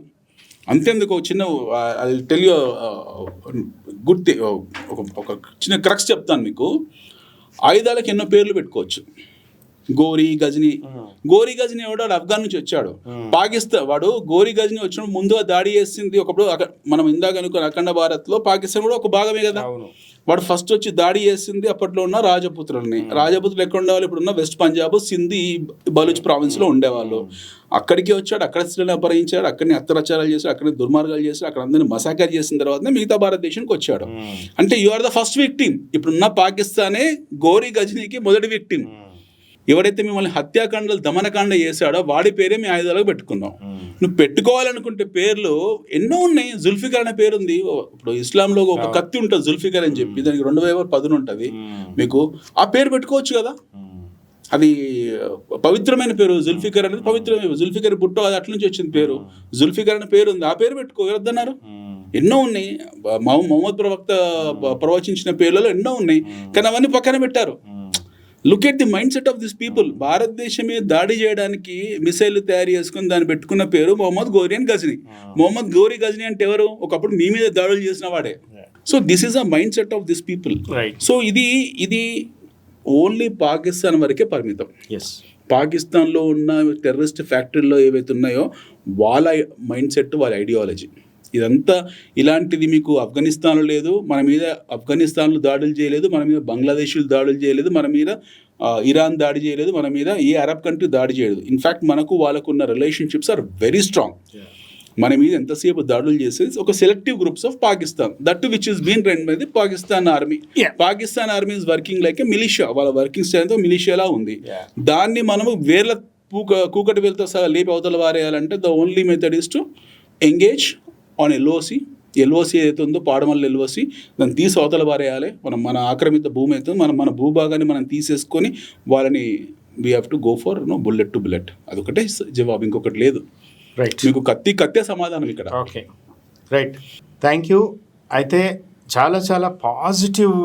అంతేందుకు చిన్న టెల్ యూ గుర్తి ఒక చిన్న క్రక్స్ చెప్తాను మీకు. ఆయుధాలకు ఎన్నో పేర్లు పెట్టుకోవచ్చు. గోరీ గజనీ. గోరీ గజనీ ఎవడో ఆఫ్ఘన్ నుంచి వచ్చాడు. పాకిస్తాన్ వాడు గోరీ గజనీ వచ్చినప్పుడు ముందుగా దాడి చేసింది ఒకప్పుడు మనం ఇందాక అనుకున్న అఖండ భారత్లో పాకిస్తాన్ కూడా ఒక భాగమే కదా. వాడు ఫస్ట్ వచ్చి దాడి చేసింది అప్పట్లో ఉన్న రాజపుత్రుల్ని. రాజపుత్రులు ఎక్కడ ఉండేవాళ్ళు, ఇప్పుడు ఉన్న వెస్ట్ పంజాబ్, సింధ్, బలూచ్ ప్రావిన్స్లో ఉండేవాళ్ళు. అక్కడికి వచ్చాడు, అక్కడ స్త్రీలను అపహరించాడు, అక్కడిని అత్యాచారాలు చేశాడు, అక్కడిని దుర్మార్గాలు చేశాడు, అక్కడ అందరినీ మసాకర్ చేసిన తర్వాత మిగతా భారతదేశానికి వచ్చాడు. అంటే you are the first victim. ఇప్పుడున్న పాకిస్తానే గోరీ గజనీకి మొదటి విక్టిమ్. ఎవరైతే మిమ్మల్ని హత్యాకాండలు, దమనకాండ చేశాడో వాడి పేరే మీ ఆయుధాలకు పెట్టుకున్నావు. నువ్వు పెట్టుకోవాలనుకుంటే పేర్లు ఎన్నో ఉన్నాయి. జుల్ఫికర్ అనే పేరు ఉంది. ఇప్పుడు ఇస్లాంలో ఒక కత్తి ఉంటుంది జుల్ఫికర్ అని చెప్పి, దానికి 2010 ఉంటుంది. మీకు ఆ పేరు పెట్టుకోవచ్చు కదా, అది పవిత్రమైన పేరు. జుల్ఫికర్ అనేది పవిత్రమైన, జుల్ఫికర్ బుట్టో అది అట్ల నుంచి వచ్చింది పేరు. జుల్ఫికర్ అనే పేరు ఉంది, ఆ పేరు పెట్టుకోవద్దన్నారు. ఎన్నో ఉన్నాయి. మొహమ్మద్ ప్రవక్త ప్రవచించిన పేర్లలో ఎన్నో ఉన్నాయి, కానీ అవన్నీ పక్కన పెట్టారు. Look at the mind set of this people. భారతదేశం మీద దాడి చేయడానికి మిసైల్ తయారు చేసుకుని దాన్ని పెట్టుకున్న పేరు మొహమ్మద్ గోరీ గజనీ. మొహమ్మద్ గోరీ గజనీ అంటే ఎవరు? ఒకప్పుడు మీ మీద దాడులు చేసిన వాడే. So this is a mind set of this people. So ఇది ఓన్లీ పాకిస్తాన్ వరకే పరిమితం. పాకిస్తాన్లో ఉన్న టెర్రరిస్ట్ ఫ్యాక్టరీలో ఏవైతే ఉన్నాయో వాళ్ళ మైండ్ సెట్, వాళ్ళ ఐడియాలజీ ఇదంతా. ఇలాంటిది మీకు ఆఫ్ఘనిస్తాన్లో లేదు. మన మీద ఆఫ్ఘనిస్తాన్లో దాడులు చేయలేదు, మన మీద బంగ్లాదేశ్లు దాడులు చేయలేదు, మన మీద ఇరాన్ దాడి చేయలేదు, మన మీద ఏ అరబ్ కంట్రీ దాడి చేయలేదు. ఇన్ఫ్యాక్ట్ మనకు వాళ్ళకున్న రిలేషన్షిప్స్ ఆర్ వెరీ స్ట్రాంగ్. మన మీద ఎంతసేపు దాడులు చేసేది ఒక selective groups of Pakistan, that which is been run by the Pakistan army. Pakistan army is working like a militia, వాళ్ళ వర్కింగ్ స్టైల్తో మిలిషియాలా ఉంది. దాన్ని మనము వేర్ల కూకటి వేలతో సహా లేపి అవతల వారేయాలంటే the only method is to engage on LOC. LOC ఏదైతే ఉందో పాడమల్ల ఎల్ఓసి, దాన్ని తీసి అవతల వారేయాలి. మన ఆక్రమిత భూమి అయితే మన భూభాగాన్ని మనం తీసేసుకొని వాళ్ళని we have to go for bullet to bullet. అదొకటే జవాబు, ఇంకొకటి లేదు. రైట్, మీకు కత్తే సమాధానం ఇక్కడ. Okay, right, thank you. అయితే చాలా చాలా పాజిటివ్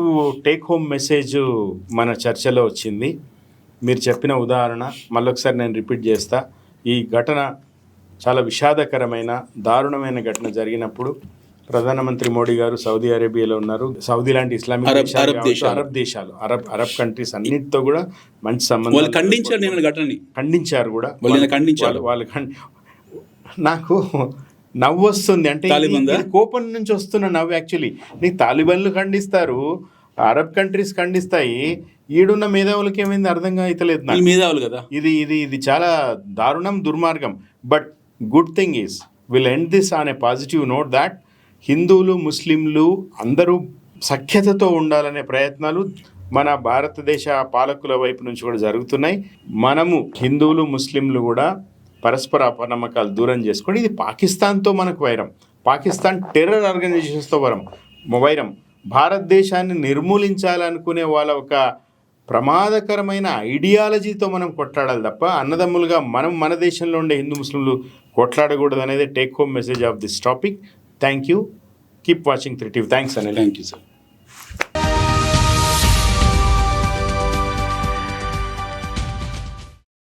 టేక్ హోమ్ మెసేజ్ మన చర్చలో వచ్చింది. మీరు చెప్పిన ఉదాహరణ మళ్ళొకసారి నేను రిపీట్ చేస్తా. ఈ ఘటన చాలా విషాదకరమైన దారుణమైన ఘటన జరిగినప్పుడు ప్రధానమంత్రి మోడీ గారు సౌదీ అరేబియాలో ఉన్నారు. సౌదీ లాంటి ఇస్లామిక్ అరబ్ దేశాలు అరబ్ కంట్రీస్ అన్నిటితో కూడా మంచి సంబంధాలు ఖండించారు కూడా. వాళ్ళు నాకు నవ్వు వస్తుంది, అంటే కోపం నుంచి వస్తున్న నవ్వు. యాక్చువల్లీ నీకు తాలిబాన్లు ఖండిస్తారు, అరబ్ కంట్రీస్ ఖండిస్తాయి, ఈడున్న మేధావులకి ఏమైంది అర్థం కావట్లేదు నాకు. మేధావులు కదా, ఇది చాలా దారుణం, దుర్మార్గం. But good thing is will end this on a positive note that హిందువులు ముస్లింలు అందరూ సఖ్యతతో ఉండాలనే ప్రయత్నాలు మన భారతదేశ పాలకుల వైపు నుంచి కూడా జరుగుతున్నాయి. మనము హిందువులు ముస్లింలు కూడా పరస్పర అపనమ్మకాలు దూరం చేసుకోండి. ఇది పాకిస్తాన్తో మనకు వైరం, పాకిస్తాన్ టెర్రర్ ఆర్గనైజేషన్స్తో వైరం. భారతదేశాన్ని నిర్మూలించాలనుకునే వాళ్ళ ఒక ప్రమాదకరమైన ఐడియాలజీతో మనం కొట్లాడాలి తప్ప అన్నదమ్ములుగా మనం మన దేశంలో ఉండే హిందూ ముస్లింలు కొట్లాడకూడదు అనేది take home message of this topic. Thank you. Keep watching 3TV. Thanks Anil. Thank you sir.